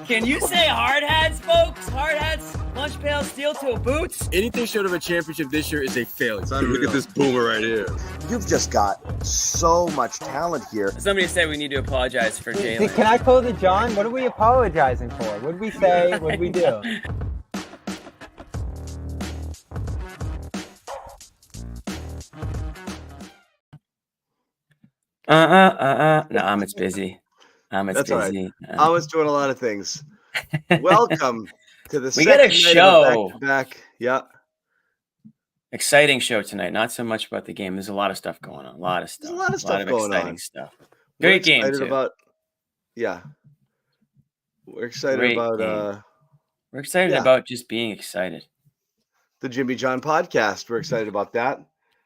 Can you say hard hats, folks? Hard hats, lunch pails, steel toe boots. Anything short of a championship this year is a failure. Look at this boomer right here. You've just got so much talent here. Somebody said we need to apologize for Jalen. Can I quote it, John? What are we apologizing for? What did we say? What did we do? No, Amit's busy. That's busy. Right. I was doing a lot of things. Welcome to the we got a show. Back. Yeah. Exciting show tonight. Not so much about the game. There's a lot of stuff going on. A lot of stuff. There's a lot of stuff going exciting on. Stuff. Great game too. We're excited about. We're excited about just being excited. The Jimmy John podcast. We're excited about that.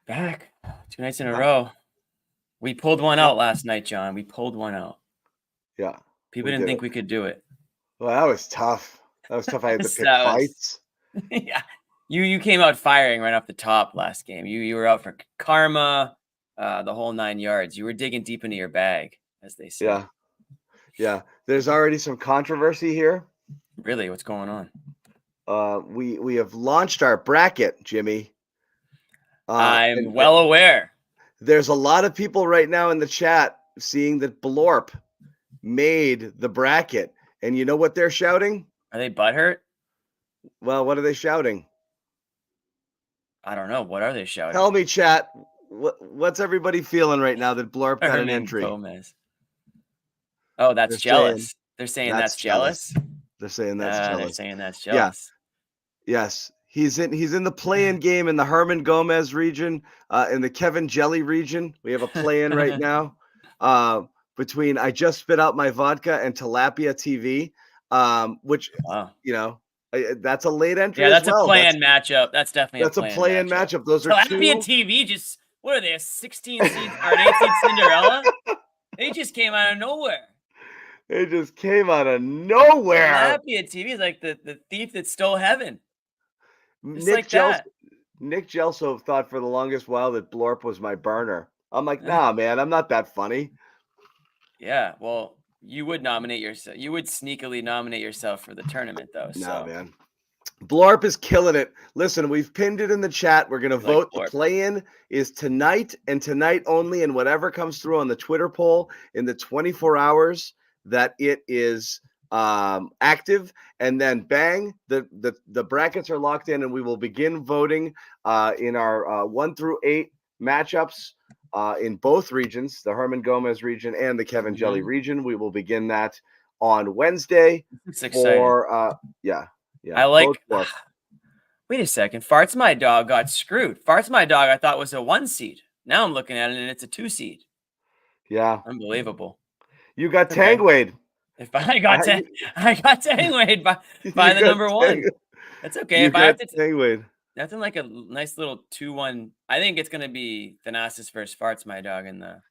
Back 2 nights in a row. We pulled one out last night, John. We pulled one out. Yeah. People didn't think we could do it. Well, that was tough. I had to pick fights. Yeah. You came out firing right off the top last game. You were out for karma, the whole 9 yards. You were digging deep into your bag, as they say. Yeah. Yeah. There's already some controversy here. Really? What's going on? We have launched our bracket, Jimmy. I'm well aware. There's a lot of people right now in the chat seeing that Blorp made the bracket. And you know what they're shouting? Are they butthurt? Well, what are they shouting? I don't know. What are they shouting? Tell me, chat. What's everybody feeling right now that Blorp got an entry? Gomez. Oh, that's jealous. They're saying that's jealous. They're saying that's jealous. They're saying that's jealous. Yeah. Yes. He's in the play-in game in the Herman Gomez region, in the Kevin Jelly region. We have a play-in right now between I Just Spit Out My Vodka and Tilapia TV, which, that's a late entry. Yeah, that's a play-in matchup. That's definitely a play-in matchup. Those are Tilapia TV. Just what are they? A 16 seed or an 8 seed Cinderella? They just came out of nowhere. Tilapia TV is like the thief that stole heaven. Nick Gelso thought for the longest while that Blorp was my burner. I'm like, nah, man, I'm not that funny. Yeah, well, you would nominate yourself. You would sneakily nominate yourself for the tournament, though. Nah, man. Blorp is killing it. Listen, we've pinned it in the chat. We're going to vote. The play-in is tonight and tonight only, and whatever comes through on the Twitter poll in the 24 hours that it is active, and then bang, the brackets are locked in, and we will begin voting in our 1 through 8 matchups in both regions, the Herman Gomez region and the Kevin Jelly region. We will begin that on Wednesday. It's exciting. I like. Wait a second. Farts My Dog got screwed. Farts My Dog I thought was a 1 seed. Now I'm looking at it and it's a 2 seed. Yeah, unbelievable. You got Tangwade. If I got Tangwade by the number 1. That's okay. If I have to Tangwade. That's in like a nice little 2-1. I think it's gonna be Thanasis versus Farts My Dog in the.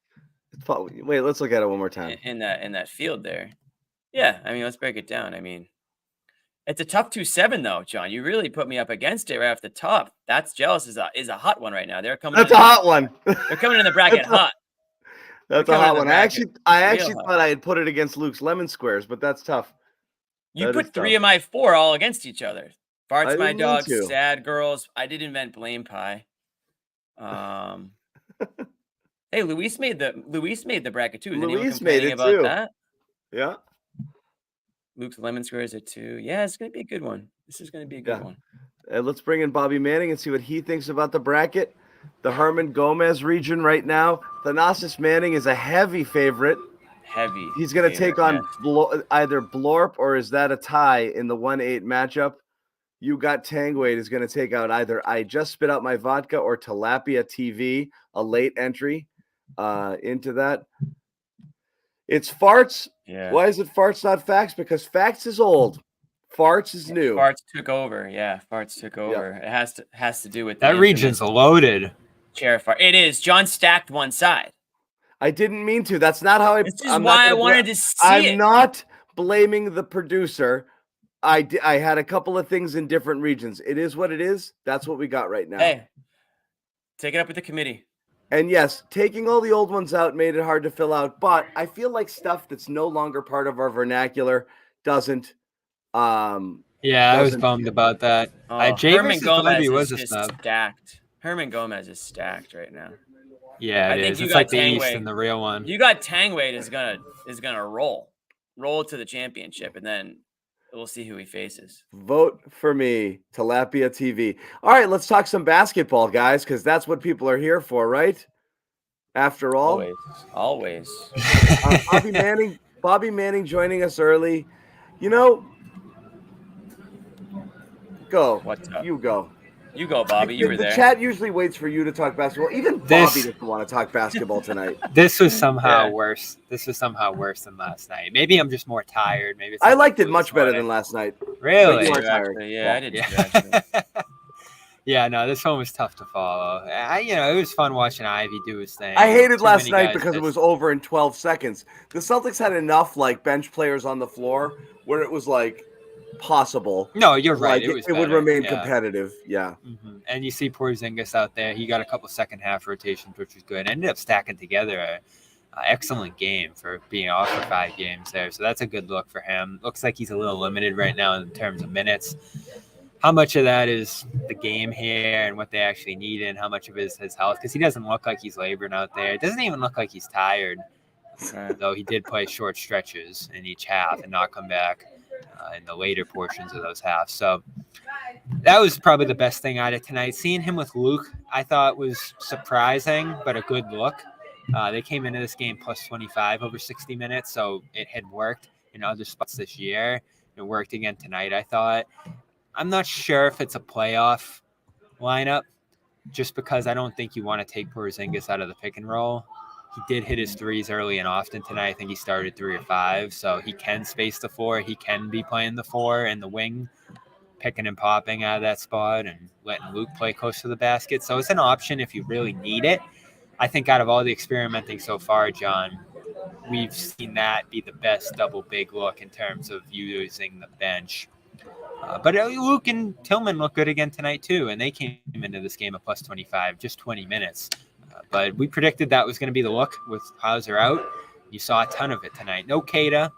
Wait, let's look at it one more time. In that field there. Yeah, I mean, let's break it down. I mean, it's a tough 2-7 though, John. You really put me up against it right off the top. That's jealous is a hot one right now. They're coming. That's a hot one. They're coming in the bracket hot. That's a hot one. I actually thought I had put it against Luke's Lemon Squares, but that's tough. You put 3 of my 4 all against each other. Farts My Dog, Sad Girls. I did invent Blame Pie. Hey, Luis made the bracket too. Is Luis made it about too. That? Yeah. Luke's Lemon Squares are 2. Yeah, it's gonna be a good one. This is gonna be a good one. Let's bring in Bobby Manning and see what he thinks about the bracket. The Herman Gomez region right now. Thanasis Manning is a heavy favorite. He's going to take on either Blorp, or is that a tie in the 1-8 matchup? You got Tangwade is going to take out either I Just Spit Out My Vodka or Tilapia TV, a late entry into that. It's Farts. Yeah. Why is it Farts, not Facts? Because Facts is old. Farts is new. Farts took over. Yeah, Farts took over. Yep. It has to do with that region's loaded. Chair fart. It is. John stacked one side. I didn't mean to. That's not how I. This is why I wanted to see I'm not blaming the producer. I had a couple of things in different regions. It is what it is. That's what we got right now. Hey, take it up with the committee. And yes, taking all the old ones out made it hard to fill out, but I feel like stuff that's no longer part of our vernacular doesn't. I was bummed about that. Herman Gomez was a just snub. stacked. Herman Gomez is stacked right now. Yeah, I think it's like the East and the real one. You got Tangwade is gonna roll to the championship, and then we'll see who he faces. Vote for me, Tilapia TV. All right, let's talk some basketball, guys, because that's what people are here for, right? After all, always. Bobby Manning joining us early. Go. What's up? You go. You go, Bobby. You were there. The chat usually waits for you to talk basketball. Even Bobby doesn't want to talk basketball tonight. This was somehow worse. This was somehow worse than last night. Maybe I'm just more tired. Maybe I liked it much better than last night. Really? Yeah, I did. Yeah, no, this one was tough to follow. It was fun watching Ivy do his thing. I hated last night because it was over in 12 seconds. The Celtics had enough bench players on the floor where it was possible. No, you're right. It would remain competitive. Yeah. Mm-hmm. And you see Porzingis out there. He got a couple second half rotations, which was good. Ended up stacking together an excellent game for being off for 5 games there. So that's a good look for him. Looks like he's a little limited right now in terms of minutes. How much of that is the game here and what they actually need, and how much of it is his health? Because he doesn't look like he's laboring out there. It doesn't even look like he's tired, though he did play short stretches in each half and not come back in the later portions of those halves. So that was probably the best thing out of tonight. Seeing him with Luke, I thought was surprising, but a good look. They came into this game plus 25 over 60 minutes, so it had worked in other spots this year. It worked again tonight, I thought. I'm not sure if it's a playoff lineup, just because I don't think you want to take Porzingis out of the pick and roll. He did hit his threes early and often tonight. I think he started 3 or 5, so he can space the 4. He can be playing the 4 and the wing, picking and popping out of that spot and letting Luke play close to the basket. So it's an option if you really need it. I think out of all the experimenting so far, John, we've seen that be the best double big look in terms of using the bench. But Luke and Tillman look good again tonight too, and they came into this game at plus 25, just 20 minutes. But we predicted that was going to be the look with Hauser out. You saw a ton of it tonight. No Keita,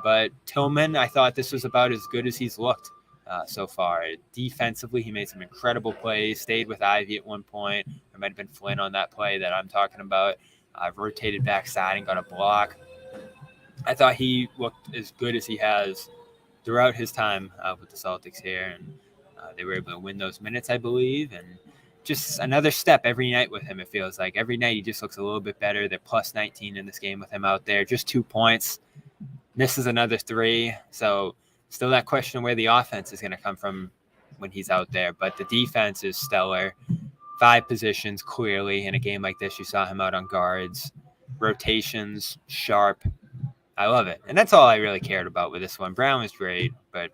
but Tillman, I thought this was about as good as he's looked so far. Defensively, he made some incredible plays, stayed with Ivy at one point. There might have been Flynn on that play that I'm talking about. Rotated backside and got a block. I thought he looked as good as he has throughout his time with the Celtics here, and they were able to win those minutes, I believe, and just another step every night with him. It feels like every night he just looks a little bit better. They're plus 19 in this game with him out there, just 2 points, misses another 3, so still that question of where the offense is going to come from when he's out there, but the defense is stellar. 5 positions clearly in a game like this. You saw him out on guards, rotations, sharp. I love it. And that's all I really cared about with this one. Brown was great, but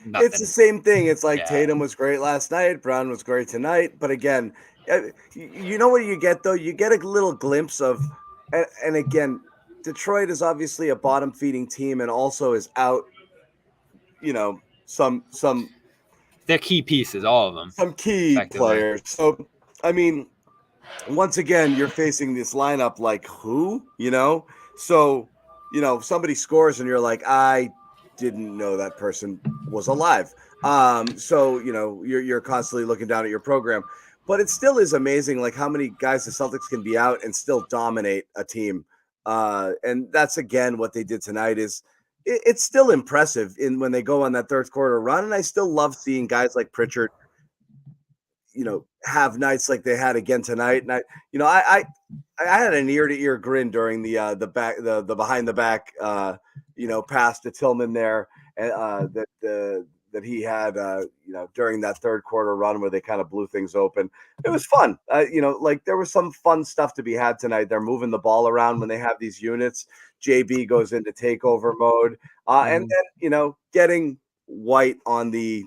nothing. It's the same thing. It's like Tatum was great last night. Brown was great tonight. But again, you know what you get, though? You get a little glimpse of, and again, Detroit is obviously a bottom-feeding team and also is out, some they're key pieces, all of them. Some key players. So, I mean, once again, you're facing this lineup like who, So, somebody scores and you're like, I didn't know that person was alive. So, you're constantly looking down at your program. But it still is amazing, like how many guys the Celtics can be out and still dominate a team. And that's, again, what they did tonight is it's still impressive when they go on that third quarter run. And I still love seeing guys like Pritchard, have nights like they had again tonight. And I had an ear-to-ear grin during the behind the back, pass to Tillman there, that he had, during that third quarter run where they kind of blew things open. It was fun. There was some fun stuff to be had tonight. They're moving the ball around when they have these units. JB goes into takeover mode, and then getting White on the,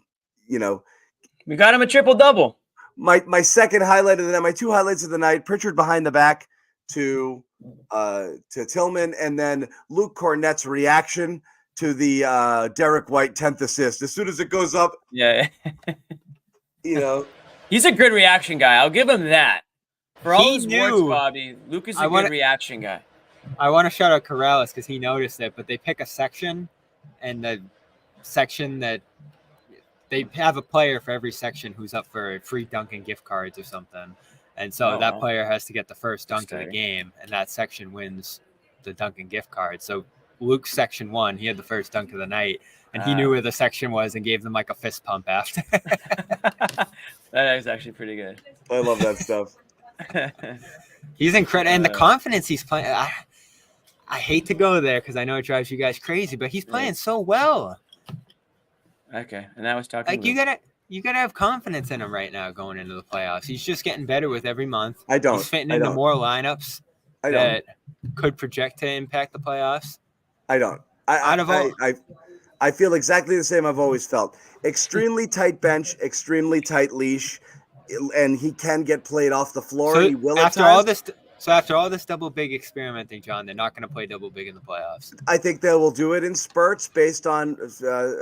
we got him a triple-double. My second highlight of the night, my 2 highlights of the night: Pritchard behind the back to Tillman, and then Luke Cornett's reaction to the Derek White 10th assist. As soon as it goes up, he's a good reaction guy. I'll give him that. For all He his warts, knew- Bobby, Luke is a I good wanna- reaction guy. I want to shout out Corrales because he noticed it, but they pick a section, and the section that they have a player for every section who's up for free Dunkin' gift cards or something. And so that player has to get the first dunk of the game, and that section wins the Dunkin' gift card. So Luke's section 1, he had the first dunk of the night, and he knew where the section was and gave them like a fist pump after. That is actually pretty good. I love that stuff. He's incredible. And the confidence he's playing, I hate to go there because I know it drives you guys crazy, but he's playing so well. Okay, and that was talking. Like you gotta have confidence in him right now going into the playoffs. He's just getting better with every month. I don't. He's fitting into more lineups that could project to impact the playoffs. I don't. I feel exactly the same I've always felt. Extremely tight bench, extremely tight leash, and he can get played off the floor. So he will after all this double big experimenting, John, they're not going to play double big in the playoffs. I think they will do it in spurts based on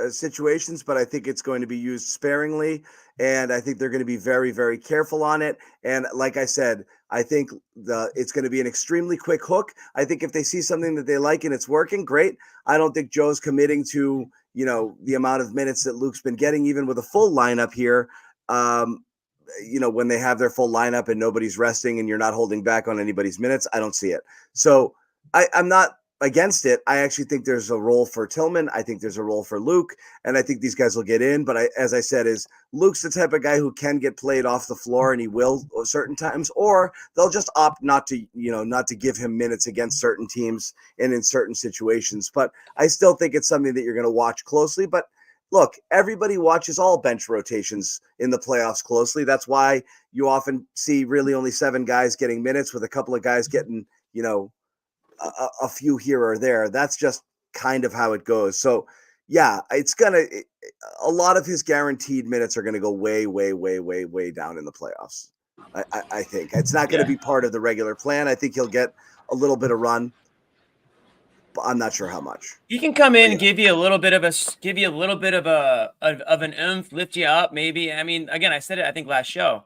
situations, but I think it's going to be used sparingly, and I think they're going to be very, very careful on it. And like I said, I think it's going to be an extremely quick hook. I think if they see something that they like and it's working, great. I don't think Joe's committing to, the amount of minutes that Luke's been getting, even with a full lineup here. When they have their full lineup and nobody's resting and you're not holding back on anybody's minutes, I don't see it. So I'm not against it. I actually think there's a role for Tillman. I think there's a role for Luke, and I think these guys will get in. But as I said, Luke's the type of guy who can get played off the floor, and he will certain times, or they'll just opt not to give him minutes against certain teams and in certain situations. But I still think it's something that you're going to watch closely. But look, everybody watches all bench rotations in the playoffs closely. That's why you often see really only 7 guys getting minutes with a couple of guys getting, a few here or there. That's just kind of how it goes. So, yeah, a lot of his guaranteed minutes are going to go way, way, way, way, way down in the playoffs. I think it's not going to be part of the regular plan. I think he'll get a little bit of run. I'm not sure how much. He can come in and give you a little bit of an oomph, lift you up, maybe. I mean, again, I said it, I think last show.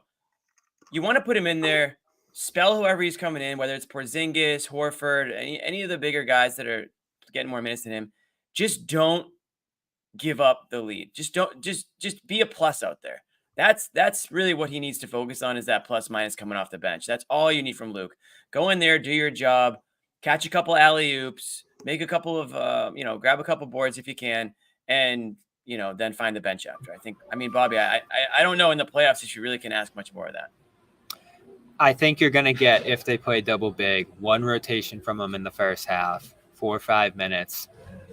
You want to put him in there, spell whoever he's coming in, whether it's Porzingis, Horford, any of the bigger guys that are getting more minutes than him. Just don't give up the lead. Just be a plus out there. That's really what he needs to focus on, is that plus minus coming off the bench. That's all you need from Luke. Go in there, do your job, catch a couple alley-oops, make a couple of, grab a couple boards if you can, and, then find the bench after. Bobby, I don't know in the playoffs if you really can ask much more of that. I think you're going to get, if they play double big, 1 rotation from him in the first half, 4 or 5 minutes.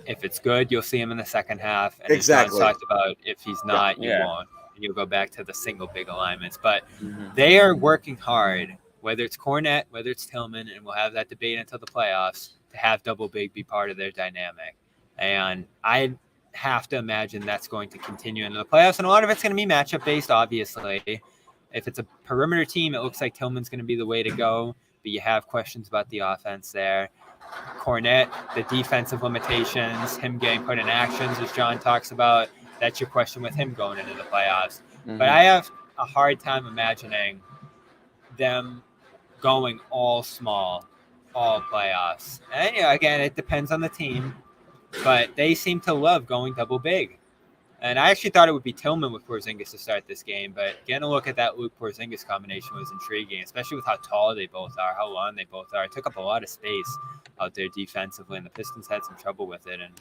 If it's good, you'll see him in the second half. And exactly. As John talked about, if he's not, you won't. And you'll go back to the single big alignments. But they are working hard, whether it's Cornette, whether it's Tillman, and we'll have that debate until the playoffs, to have double big be part of their dynamic. And I have to imagine that's going to continue into the playoffs. And a lot of it's going to be matchup based, obviously. If it's a perimeter team, it looks like Tillman's going to be the way to go, but you have questions about the offense there. Cornette, the defensive limitations, him getting put in actions, as John talks about, that's your question with him going into the playoffs. But I have a hard time imagining them going all small, all playoffs. And again, it depends on the team, but they seem to love going double big. And I actually thought it would be Tillman with Porzingis to start this game, but getting a look at that Luke-Porzingis combination was intriguing, especially with how tall they both are, how long they both are. It took up a lot of space out there defensively, and the Pistons had some trouble with it. And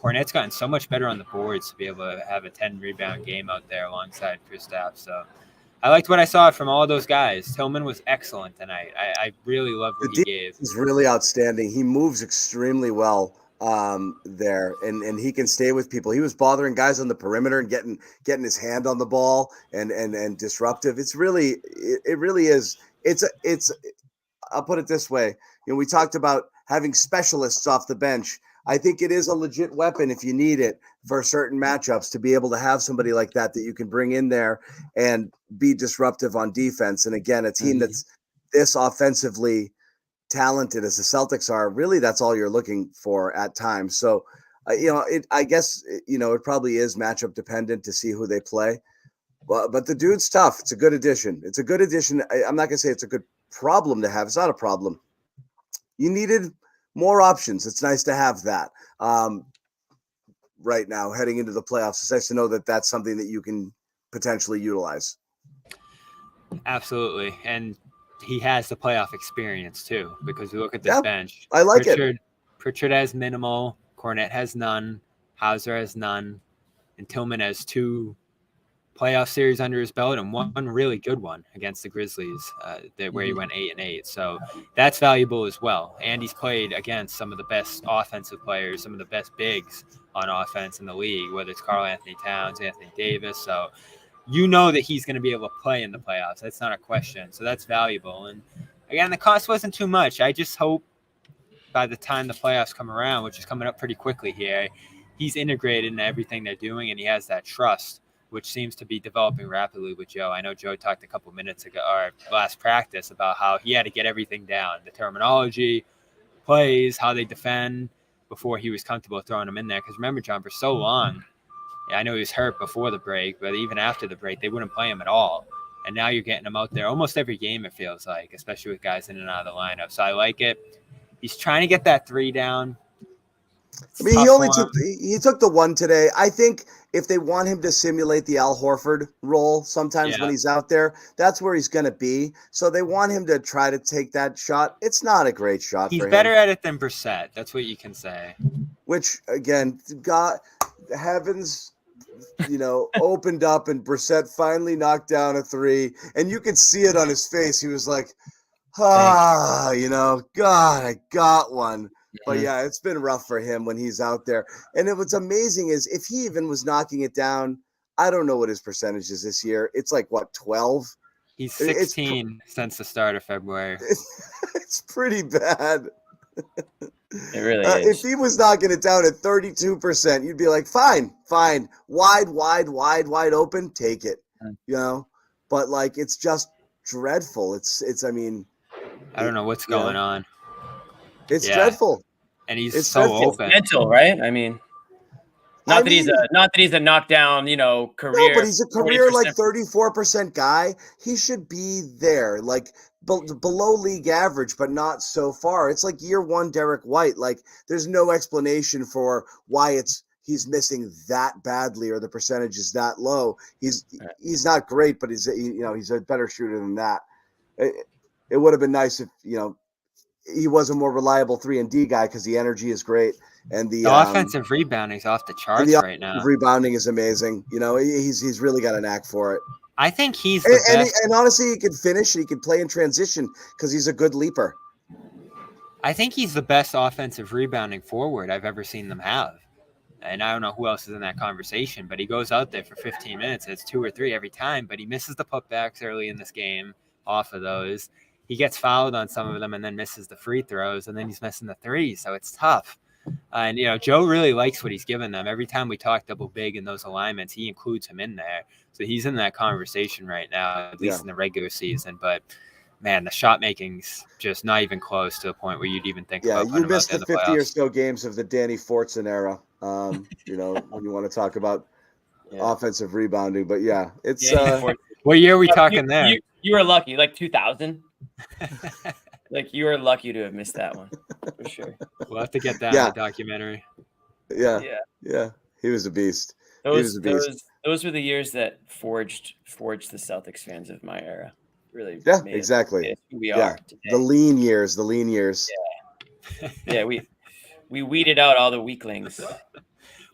Cornette's gotten so much better on the boards to be able to have a 10-rebound game out there alongside Kristaps. So I liked what I saw from all those guys. Tillman was excellent tonight. I really loved what he gave. He's really outstanding. He moves extremely well there, and he can stay with people. He was bothering guys on the perimeter and getting his hand on the ball and disruptive. It really is. I'll put it this way. We talked about having specialists off the bench. I think it is a legit weapon if you need it for certain matchups, to be able to have somebody like that you can bring in there and be disruptive on defense. And again, a team that's this offensively talented as the Celtics are, really that's all you're looking for at times. So, I guess it probably is matchup dependent to see who they play. But the dude's tough. It's a good addition. I'm not going to say it's a good problem to have. It's not a problem. You needed more options. It's nice to have that right now heading into the playoffs. It's nice to know that that's something that you can potentially utilize. Absolutely. And he has the playoff experience too, because we look at this bench. I like Pritchard has minimal. Cornette has none. Hauser has none. And Tillman has 2 playoff series under his belt and one really good one against the Grizzlies where he went 8-8. So that's valuable as well. And he's played against some of the best offensive players, some of the best bigs on offense in the league, whether it's Karl Anthony Towns, Anthony Davis. So you know that he's going to be able to play in the playoffs. That's not a question. So that's valuable. And again, the cost wasn't too much. I just hope by the time the playoffs come around, which is coming up pretty quickly here, he's integrated in everything they're doing and he has that trust, which seems to be developing rapidly with Joe. I know Joe talked a couple minutes ago, or last practice, about how he had to get everything down, the terminology, plays, how they defend, before he was comfortable throwing them in there. Because remember, John, for so long, I know he was hurt before the break, but even after the break, they wouldn't play him at all. And now you're getting him out there almost every game, it feels like, especially with guys in and out of the lineup. So I like it. He's trying to get that 3 down. I mean, he took the 1 today. I think if they want him to simulate the Al Horford role sometimes when he's out there, that's where he's going to be. So they want him to try to take that shot. It's not a great shot for him. He's better at it than Brissett. That's what you can say. Which, again, God, the heavens, opened up and Brissett finally knocked down a 3. And you could see it on his face. He was like, God, I got one. But yeah, it's been rough for him when he's out there. And what's amazing is if he even was knocking it down, I don't know what his percentage is this year. It's like, 12? He's 16 since the start of February. It's pretty bad. It really is. If he was knocking it down at 32%, you'd be like, fine. Wide open, take it. But it's just dreadful. I don't know what's going on. It's dreadful, and he's so open. It's mental, right? I mean, not that he's a knockdown, career. No, but he's a career 34% guy. He should be there, below league average, but not so far. It's like year 1 Derek White. There's no explanation for why he's missing that badly or the percentage is that low. He's not great, but he's a better shooter than that. It would have been nice if he was a more reliable 3-and-D guy because the energy is great and the offensive rebounding is off the charts right now. Rebounding is amazing. He's really got a knack for it. I think he's the best. And honestly, he can finish and he can play in transition because he's a good leaper. I think he's the best offensive rebounding forward I've ever seen them have. And I don't know who else is in that conversation, but he goes out there for 15 minutes. It's 2 or 3 every time, but he misses the putbacks early in this game off of those. He gets fouled on some of them and then misses the free throws, and then he's missing the 3s. So it's tough. And, Joe really likes what he's given them. Every time we talk double big in those alignments, he includes him in there. So he's in that conversation right now, at least in the regular season. But, man, the shot making's just not even close to the point where you'd even think about putting him out there in the playoffs. You missed the 50 or so games of the Danny Fortson era, when you want to talk about offensive rebounding. But, it's what year are we talking there? You were lucky, 2000. You were lucky to have missed that one for sure. We'll have to get that in the documentary. Yeah. He was a beast. Those were the years that forged the Celtics fans of my era. Really. Yeah, exactly. Who we are today. The lean years. Yeah. We weeded out all the weaklings.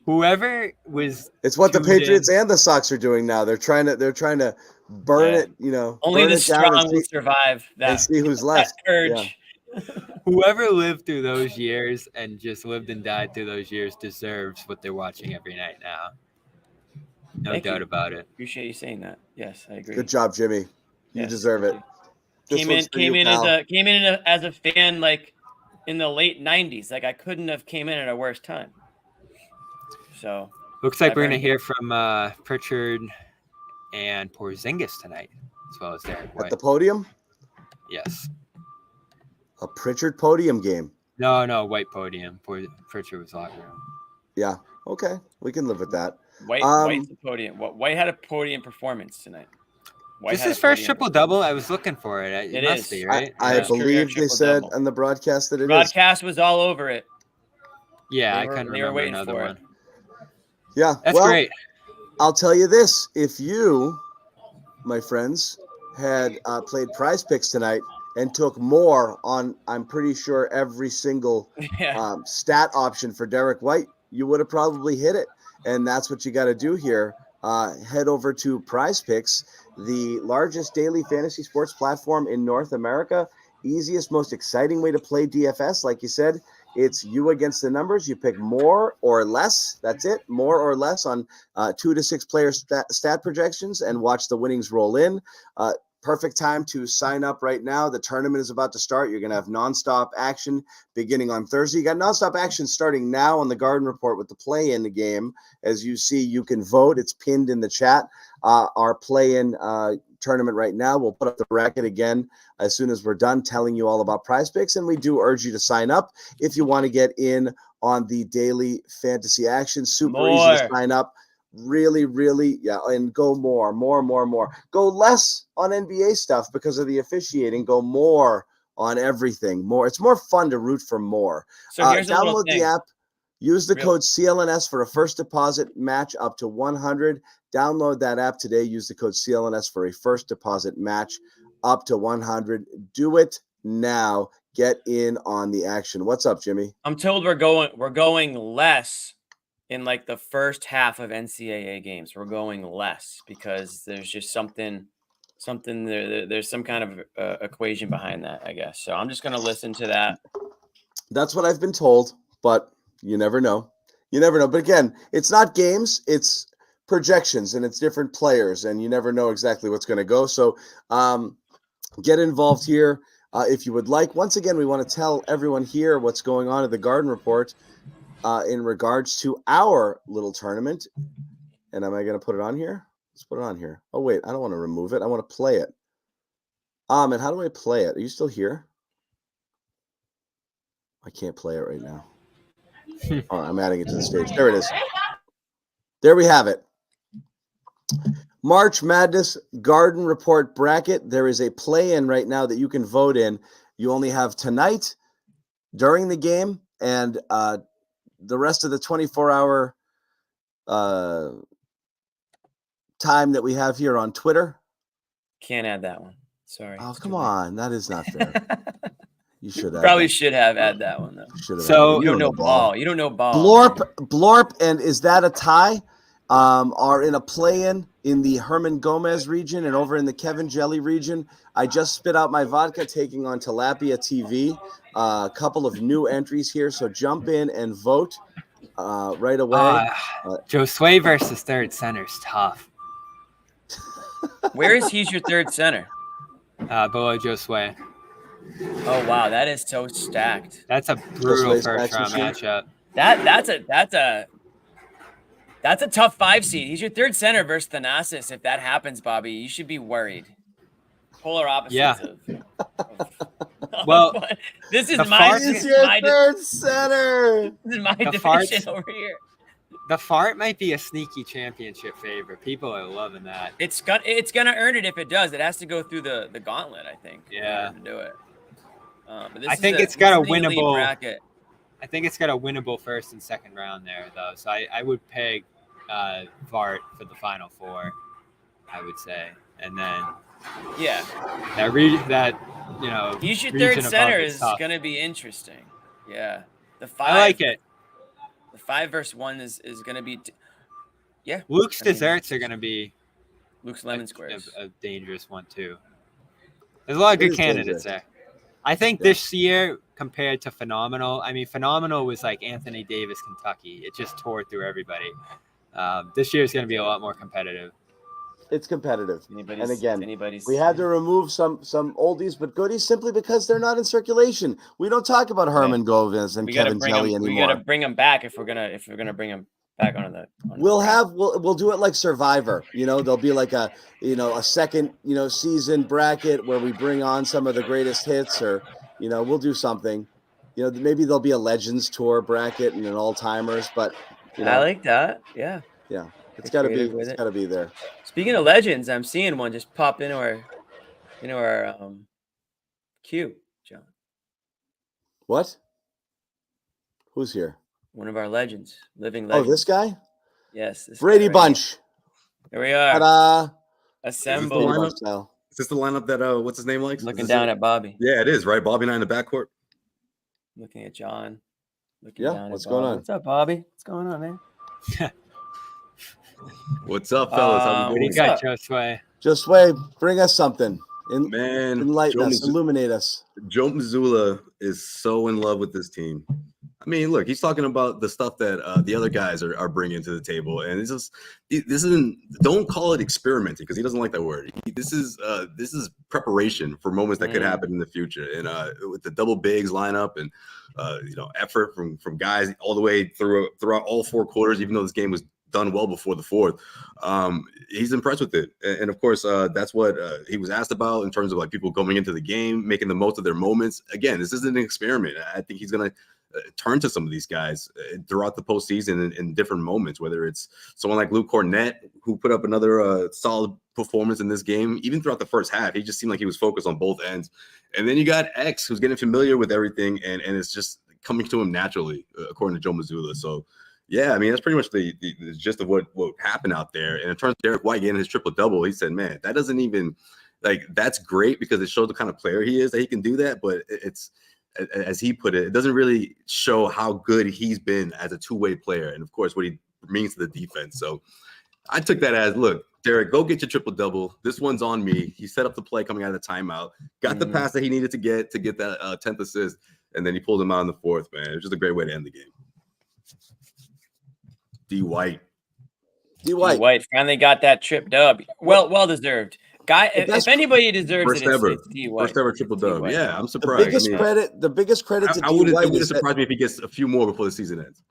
Whoever was. It's what the Patriots and the Sox are doing now. They're trying to burn it, Only the strong will survive that. And see who's left. Whoever lived through those years and just lived and died through those years deserves what they're watching every night now. No doubt about it. Appreciate you saying that. Yes, I agree. Good job, Jimmy. You deserve it. Came in as a fan in the late 90s. I couldn't have came in at a worse time. So looks like we're gonna hear from Pritchard and Porzingis tonight, as well as Derek White. At the podium? Yes. A Pritchard podium game? No, White podium. Pritchard was locker room. Yeah. Okay. We can live with that. White's the podium. White had a podium performance tonight. White This had is a first 40. triple double. I was looking for it. It must is. be right. I Yeah. believe they said Triple-double. on the broadcast that it is. Broadcast was all over it. Yeah, They I were- couldn't they were remember waiting another for one. it. Yeah, That's well, great. I'll tell you this: if you, my friends, had played PrizePicks tonight and took more on, I'm pretty sure every single Yeah. stat option for Derek White, you would have probably hit it. And that's what you got to do here. Head over to PrizePicks, the largest daily fantasy sports platform in North America. Easiest, most exciting way to play DFS. Like you said, it's you against the numbers. You pick more or less. That's it. More or less on 2 to 6 player stat projections and watch the winnings roll in. Perfect time to sign up right now. The tournament is about to start. You're going to have nonstop action beginning on Thursday. You got nonstop action starting now on the Garden Report with the play-in game. As you see, you can vote. It's pinned in the chat. Our play-in tournament right now. We'll put up the bracket again as soon as we're done telling you all about PrizePicks, and we do urge you to sign up if you want to get in on the daily fantasy action. Super easy to sign up. Really, yeah, and go more. Go less on NBA stuff because of the officiating. Go more on everything. More. It's more fun to root for more. So here's a little Download thing. the app. Use the code CLNS for a first deposit match up to 100. Download that app today. Use the code CLNS for a first deposit match up to 100. Do it now. Get in on the action. What's up, Jimmy? I'm told we're going less in like the first half of NCAA games. We're going less because there's just something there's some kind of equation behind that, I guess. So I'm just going to listen to that. That's what I've been told, but you never know. But again, it's not games, it's projections, and it's different players, and you never know exactly what's going to go. So get involved here if you would like. Once again, we want to tell everyone here what's going on at the Garden Report in regards to our little tournament. And am I going to put it on here? Let's put it on here. Oh, wait, I don't want to remove it. I want to play it. And how do I play it? Are you still here? I can't play it right now. All right, I'm adding it to the stage. There it is. There we have it. March Madness Garden Report bracket. There is a play-in right now that you can vote in. You only have tonight during the game and the rest of the 24-hour time that we have here on Twitter. Can't add that one. Sorry. Oh, come on. That is not fair. You should have. Probably should have add that one, though. So you don't know ball. You don't know ball. Blorp, and is that a tie? Are in a play-in in the Herman Gomez region and over in the Kevin Jelly region. I just spit out my vodka, taking on Tilapia TV. A couple of new entries here, so jump in and vote right away. Josue versus third center is tough. Where is he's your third center? Below Josue. Oh wow, that is so stacked. That's a brutal first round matchup. That's a tough 5 seed. He's your third center versus Thanasis. If that happens, Bobby, you should be worried. Polar opposites. Yeah. Well, this is my third center. This is my division over here. The fart might be a sneaky championship favorite. People are loving that. It's gonna earn it if it does. It has to go through the gauntlet, I think. Yeah. To do it. But I think it's got a winnable bracket. I think it's got a winnable first and second round there, though. So I would peg Vart for the Final Four, I would say, and then he's your third center is going to be interesting. Yeah, I like it. The 5 versus 1 is going to be. Luke's desserts are going to be. Luke's lemon squares. A dangerous one too. There's a lot of good candidates there. I think this year compared to Phenomenal, Phenomenal was like Anthony Davis, Kentucky. It just tore through everybody. This year is going to be a lot more competitive. It's competitive. And again, we had to remove some oldies but goodies simply because they're not in circulation. We don't talk about Herman Gomez and Kevin Jelly anymore. We got to bring them back if we're gonna bring them back onto the. We'll do it like Survivor. There'll be like a second season bracket where we bring on some of the greatest hits, or we'll do something. Maybe there'll be a Legends Tour bracket and an all timers, but I like that. Yeah. It's got to be. It's got to be there. Speaking of legends, I'm seeing one just pop into our queue, John. What? Who's here? One of our legends, living legends. Oh, this guy? Yes. This Brady guy right Bunch. Here we are. Ta-da. Assemble. Is this the lineup that what's his name likes? Looking down at Bobby. Yeah, it is, right? Bobby and I in the backcourt. Looking at John. Looking Yeah, down what's at going Bobby. on? What's up, Bobby? What's going on, man? What's up, fellas? How What we do you doing? got, Josue? Josue, bring us something. Man, Enlighten us, illuminate us. Joe Mazzulla is so in love with this team. I mean, look, he's talking about the stuff that the other guys are bringing to the table, and this isn't. Don't call it experimenting because he doesn't like that word. This is preparation for moments that could happen in the future, and with the double bigs lineup and effort from guys all the way throughout all 4 quarters, even though this game was done well before the 4th. He's impressed with it, and of course, that's what he was asked about in terms of like people coming into the game, making the most of their moments. Again, this isn't an experiment. I think he's gonna turn to some of these guys throughout the postseason in different moments, whether it's someone like Luke Cornett, who put up another solid performance in this game. Even throughout the first half, he just seemed like he was focused on both ends. And then you got X, who's getting familiar with everything, and it's just coming to him naturally, according to Joe Mazzulla. So, yeah, I mean, that's pretty much the gist of what happened out there. And in terms of Derek White getting his triple-double, he said, man, that doesn't even – like, that's great because it shows the kind of player he is that he can do that, but it's – as he put it doesn't really show how good he's been as a two-way player, and of course what he means to the defense. So I took that as, look, Derek, go get your triple-double. This one's on me. He set up the play coming out of the timeout, got the pass that he needed to get that 10th assist, and then he pulled him out in the 4th, man. It was just a great way to end the game. D. White finally got that trip dub. Well deserved. Guy, if anybody deserves it's D. White. First ever triple dub. Yeah, I'm surprised. The biggest credit to D. White. It would surprise me if he gets a few more before the season ends.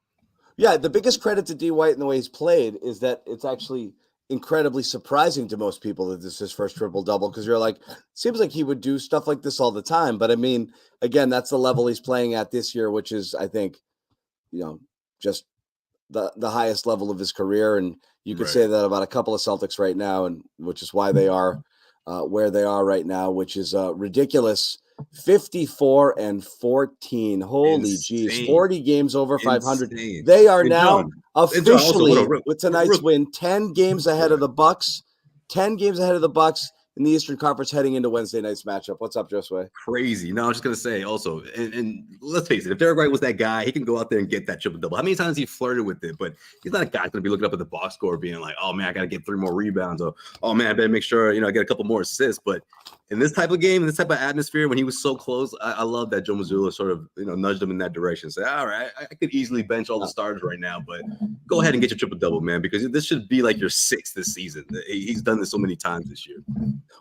Yeah, the biggest credit to D. White and the way he's played is that it's actually incredibly surprising to most people that this is his first triple double, because you're like, seems like he would do stuff like this all the time. But I mean, again, that's the level he's playing at this year, which is, I think, just the highest level of his career. And you could say that about a couple of Celtics right now, and which is why they are where they are right now, which is ridiculous. 54-14. Holy jeez. 40 games over 500. They are now officially, with tonight's win, 10 games ahead of the Bucks. 10 games ahead of the Bucks in the Eastern Conference heading into Wednesday night's matchup. What's up, Josue? Crazy. No, I was just going to say also, and let's face it, if Derek White was that guy, he can go out there and get that triple-double. How many times he flirted with it? But he's not a guy that's going to be looking up at the box score being like, oh, man, I got to get 3 more rebounds. Or, oh, man, I better make sure, I get a couple more assists. But in this type of game, in this type of atmosphere, when he was so close, I love that Joe Mazzulla sort of, nudged him in that direction. Say, all right, I could easily bench all the starters right now, but go ahead and get your triple-double, man, because this should be like your 6th this season. He's done this so many times this year.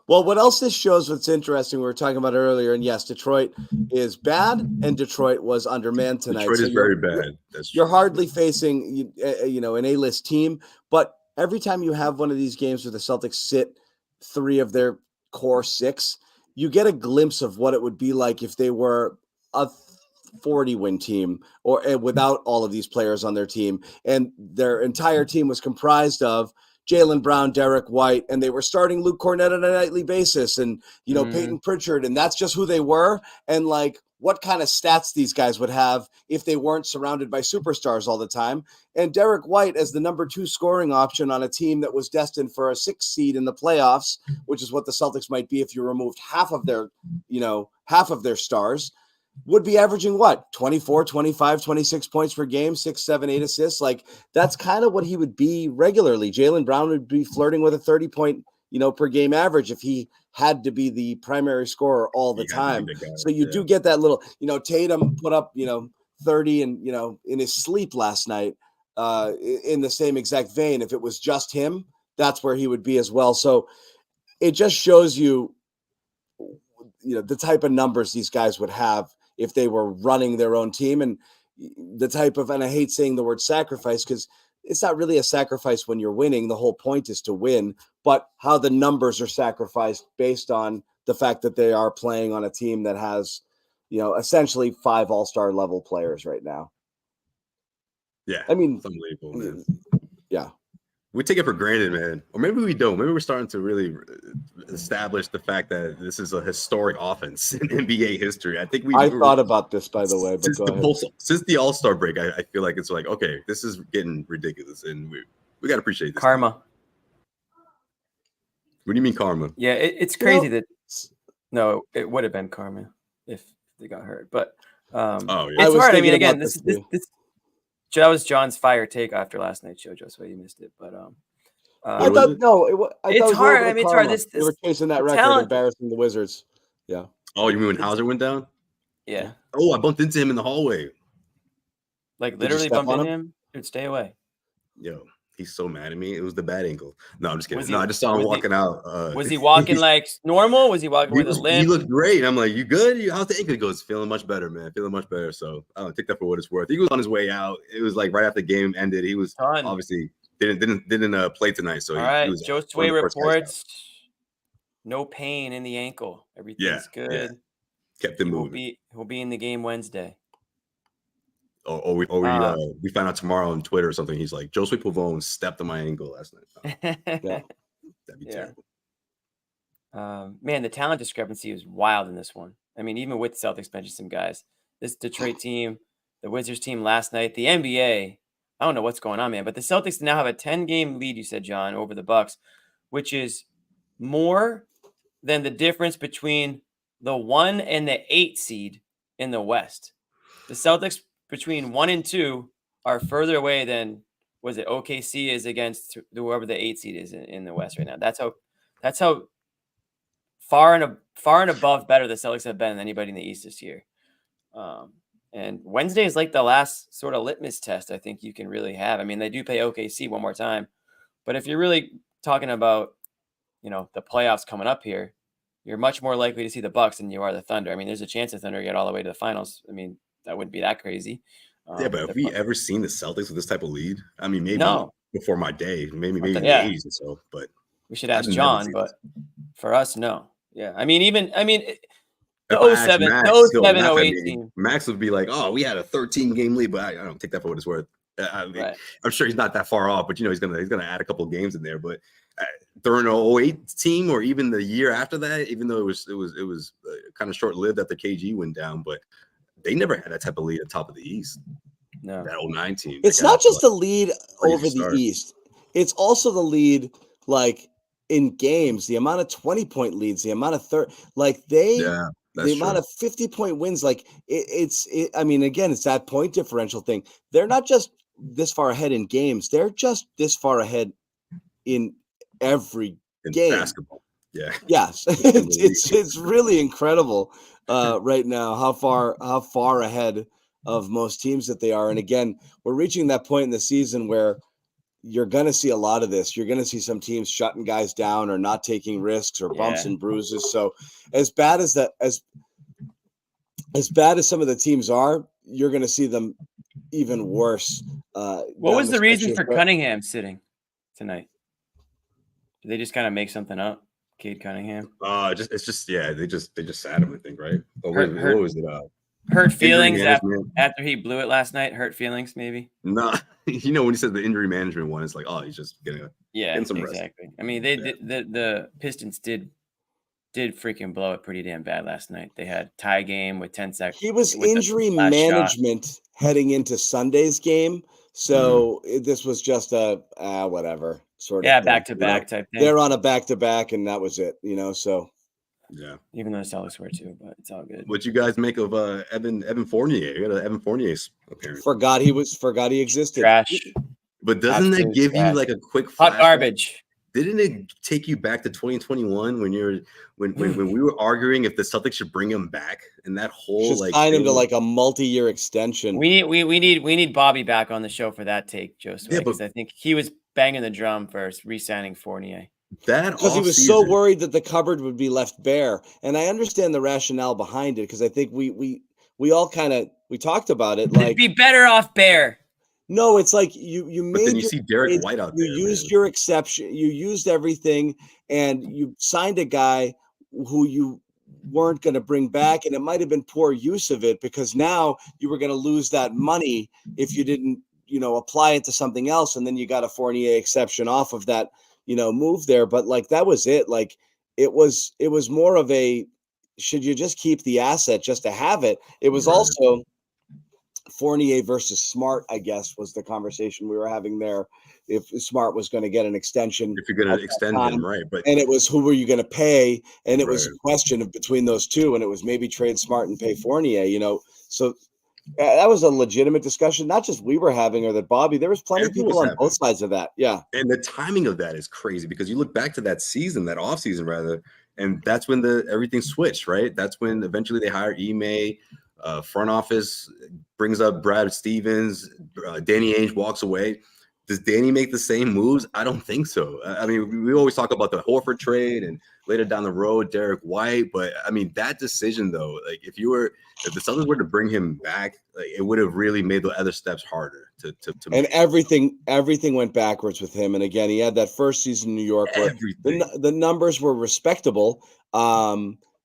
Well, what else this shows, what's interesting, we were talking about it earlier, and yes, Detroit is bad, and Detroit was undermanned tonight. Detroit is very bad. You're hardly facing, an A-list team, but every time you have one of these games where the Celtics sit 3 of their core 6, you get a glimpse of what it would be like if they were a 40-win team or without all of these players on their team, and their entire team was comprised of Jaylen Brown, Derek White, and they were starting Luke Cornett on a nightly basis, and Peyton Pritchard, and that's just who they were. And like, what kind of stats these guys would have if they weren't surrounded by superstars all the time. And Derek White as the number 2 scoring option on a team that was destined for a 6th seed in the playoffs, which is what the Celtics might be if you removed half of their stars, would be averaging 24, 25, 26 points per game, 6, 7, 8 assists. Like, that's kind of what he would be regularly. Jaylen Brown would be flirting with a 30-point, per game average if he had to be the primary scorer all the time. So you do get that little, Tatum put up, 30 and, in his sleep last night, in the same exact vein. If it was just him, that's where he would be as well. So it just shows you, the type of numbers these guys would have if they were running their own team, and the type of, and I hate saying the word sacrifice because it's not really a sacrifice when you're winning. The whole point is to win, but how the numbers are sacrificed based on the fact that they are playing on a team that has, essentially 5 all-star level players right now. Yeah. I mean, it's unbelievable, man. Yeah. We take it for granted, man. Or maybe we don't. Maybe we're starting to really establish the fact that this is a historic offense in NBA history. I think I thought about this, by the way, but since the All-Star break, I feel like it's like, okay, this is getting ridiculous, and we got to appreciate this. Karma. What do you mean karma? Yeah, it's crazy that no, it would have been karma if they got hurt. But it's hard. I mean, again, this that was John's fire take after last night's show, Josue. You missed it, but I thought no, it's hard. I mean, it's hard. They were chasing that record, embarrassing the Wizards. Yeah. Oh, you mean when Hauser went down? Yeah. Oh, I bumped into him in the hallway. Like literally bumped into him. Dude, stay away. Yo, he's so mad at me. It was the bad ankle. No, I'm just kidding. I just saw him walking out. Was he walking like normal? Was he walking with a limp? He looked great. I'm like, you good? How's the ankle? He goes, feeling much better, man. Feeling much better. So I don't take that for what it's worth. He was on his way out. It was like right after the game ended. He was obviously didn't play tonight. So all right, Josue reports no pain in the ankle. Everything's good. Yeah. Kept him moving. He'll be in the game Wednesday. We found out tomorrow on Twitter or something. He's like, Josue Pavon stepped on my ankle last night. Yeah. That'd be terrible. Man, the talent discrepancy is wild in this one. I mean, even with Celtics benching some guys, this Detroit team, the Wizards team last night, the NBA, I don't know what's going on, man, but the Celtics now have a 10-game lead, you said, John, over the Bucks, which is more than the difference between the 1 and the 8 seed in the West. The Celtics between 1 and 2 are further away than OKC is against whoever the 8 seed is in the West right now. That's how far and above better the Celtics have been than anybody in the East this year. And Wednesday is like the last sort of litmus test I think you can really have. I mean, they do play OKC one more time, but if you're really talking about, the playoffs coming up here, you're much more likely to see the Bucks than you are the Thunder. I mean, there's a chance the Thunder get all the way to the finals. I mean, that wouldn't be that crazy. Yeah, but have we ever seen the Celtics with this type of lead? I mean, maybe before my day, maybe in the 80s and so, but we should ask John, but for us, no. Yeah. The 07-08 team. Max would be like, oh, we had a 13-game lead, but I don't take that for what it's worth. Right. I'm sure he's not that far off, but he's gonna add a couple of games in there. But during the 08 team, or even the year after that, even though it was kind of short-lived that the KG went down, but they never had that type of lead at top of the East. No, that 09 team. It's not just the lead over the East; it's also the lead, like in games, the amount of 20-point leads, the amount of the amount of 50-point wins. Like I mean, again, it's that point differential thing. They're not just this far ahead in games; they're just this far ahead in every game. Basketball. Yeah. Yes, it's really incredible right now how far ahead of most teams that they are. And again, we're reaching that point in the season where you're going to see a lot of this. You're going to see some teams shutting guys down or not taking risks or bumps and bruises. So as bad as some of the teams are, you're going to see them even worse. What was the reason for Cunningham sitting tonight? Did they just kind of make something up? Cade Cunningham. They just sat him, I think, right? But what was it? Hurt feelings after he blew it last night. Hurt feelings, maybe. No, when he said the injury management one, it's like, oh, he's just getting some rest. Exactly. I mean, the Pistons did freaking blow it pretty damn bad last night. They had tie game with 10 seconds. He was injury management heading into Sunday's game, so this was just a whatever sort of back to back type thing. They're on a back to back, and that was it. So. Yeah, even though the Celtics were too, but it's all good. What you guys make of Evan Fournier? You got an Evan Fournier appearance. Forgot he existed. Trash. But doesn't that give you like a quick hot garbage? Didn't it take you back to 2021 when we were arguing if the Celtics should bring him back, and that whole sign him to like a multi-year extension? We need Bobby back on the show for that take, Josue, because I think he was banging the drum for re-signing Fournier. Because he was so worried that the cupboard would be left bare, and I understand the rationale behind it, because I think we all we talked about it. Like, it'd be better off bare. No, it's like you made. But then you see Derek White out there. You used your exception. You used everything, and you signed a guy who you weren't going to bring back, and it might have been poor use of it, because now you were going to lose that money if you didn't apply it to something else, and then you got a Fournier exception off of that, move there. But like that was it. Like it was more of a, should you just keep the asset just to have it? It was also Fournier versus Smart, I guess, was the conversation we were having there. If Smart was going to get an extension, if you're going to extend him, right? And it was, who were you going to pay? And it was a question of between those two, and it was maybe trade Smart and pay Fournier. So that was a legitimate discussion, not just we were having or that Bobby. There was plenty of people on both sides of that. Yeah, and the timing of that is crazy because you look back to that season, that off season rather, and that's when everything switched, right? That's when eventually they hired Ime. Front office brings up Brad Stevens. Danny Ainge walks away. Does Danny make the same moves? I don't think so. I mean, we always talk about the Horford trade and later down the road, Derek White. But I mean, that decision though, like if the Celtics were to bring him back, like it would have really made the other steps harder to and everything went backwards with him. And again, he had that first season in New York where the numbers were respectable.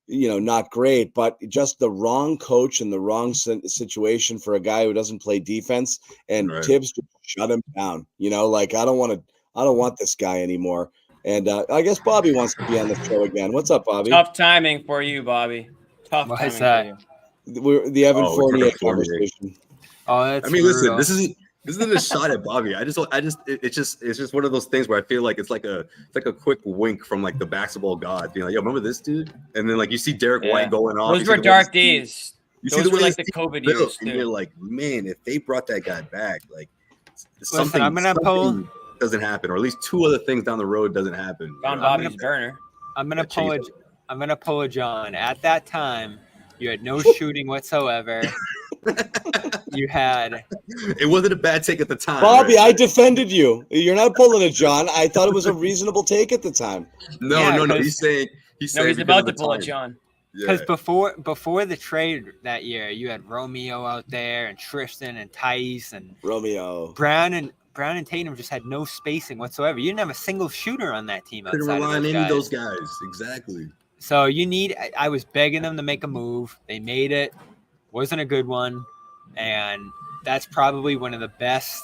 Not great, but just the wrong coach and the wrong situation for a guy who doesn't play defense. And Tibbs just shut him down. Like I don't want this guy anymore. And I guess Bobby wants to be on the show again. What's up, Bobby? Tough timing for you, Bobby. Tough Why timing is that? for you. We're the Evan Fournier conversation. Oh, that's. I mean, brutal. listen, this isn't a shot at Bobby. It's just one of those things where I feel like it's like a quick wink from like the basketball god, being like, yo, remember this dude? And then like you see Derek White going on. Those were dark days. Those were like the COVID years and too. you're like, man, if they brought that guy back, like Listen, I'm gonna pull. Doesn't happen, or at least two other things down the road doesn't happen. Found Bobby's burner. I'm gonna pull a John. At that time, you had no shooting whatsoever. You had. It wasn't a bad take at the time, Bobby. Right? I defended you. You're not pulling a John. I thought it was a reasonable take at the time. No. He's saying he's about to pull a John. Because before the trade that year, you had Romeo out there and Tristan and Tice and Romeo Brown and Tatum just had no spacing whatsoever. You didn't have a single shooter on that team. Couldn't rely on any of those guys. Exactly. So I was begging them to make a move. They made it. Wasn't a good one. And that's probably one of the best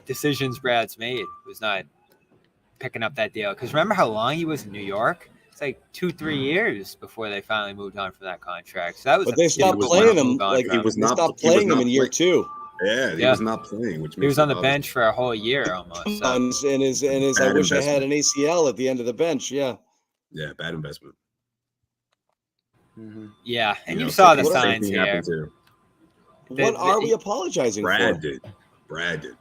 decisions Brad's made, was not picking up that deal. Because remember how long he was in New York? It's like 2-3 years before they finally moved on from that contract. So that was. But they stopped playing him. Like he was not. Stopped playing him in year 2. Yeah, he was not playing. Which he was on the bench for a whole year almost. So. And his I wish I had an ACL at the end of the bench. Yeah. Yeah, bad investment. Mm-hmm. Yeah, and you saw the signs here. What are we apologizing for? Brad did.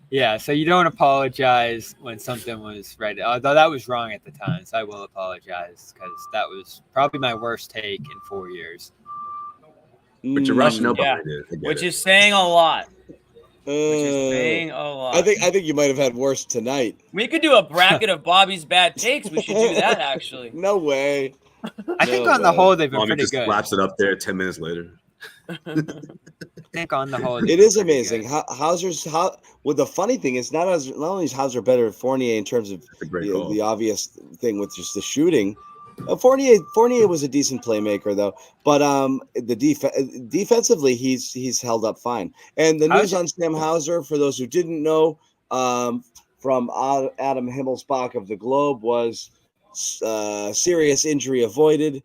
Yeah, so you don't apologize when something was right. Although that was wrong at the time, so I will apologize because that was probably my worst take in 4 years. But you're rushing up on it. Which is saying a lot. I think you might have had worse tonight. We could do a bracket of Bobby's bad takes. We should do that, actually. No way. I think on the whole they've been pretty just good. Slaps it up there 10 minutes later. I think on the whole it is amazing. Well, the funny thing is not only is Hauser better at Fournier in terms of the obvious thing with just the shooting. Fournier was a decent playmaker though, but defensively he's held up fine. And the news on Sam Hauser, for those who didn't know, from Adam Himmelsbach of the Globe, was serious injury avoided.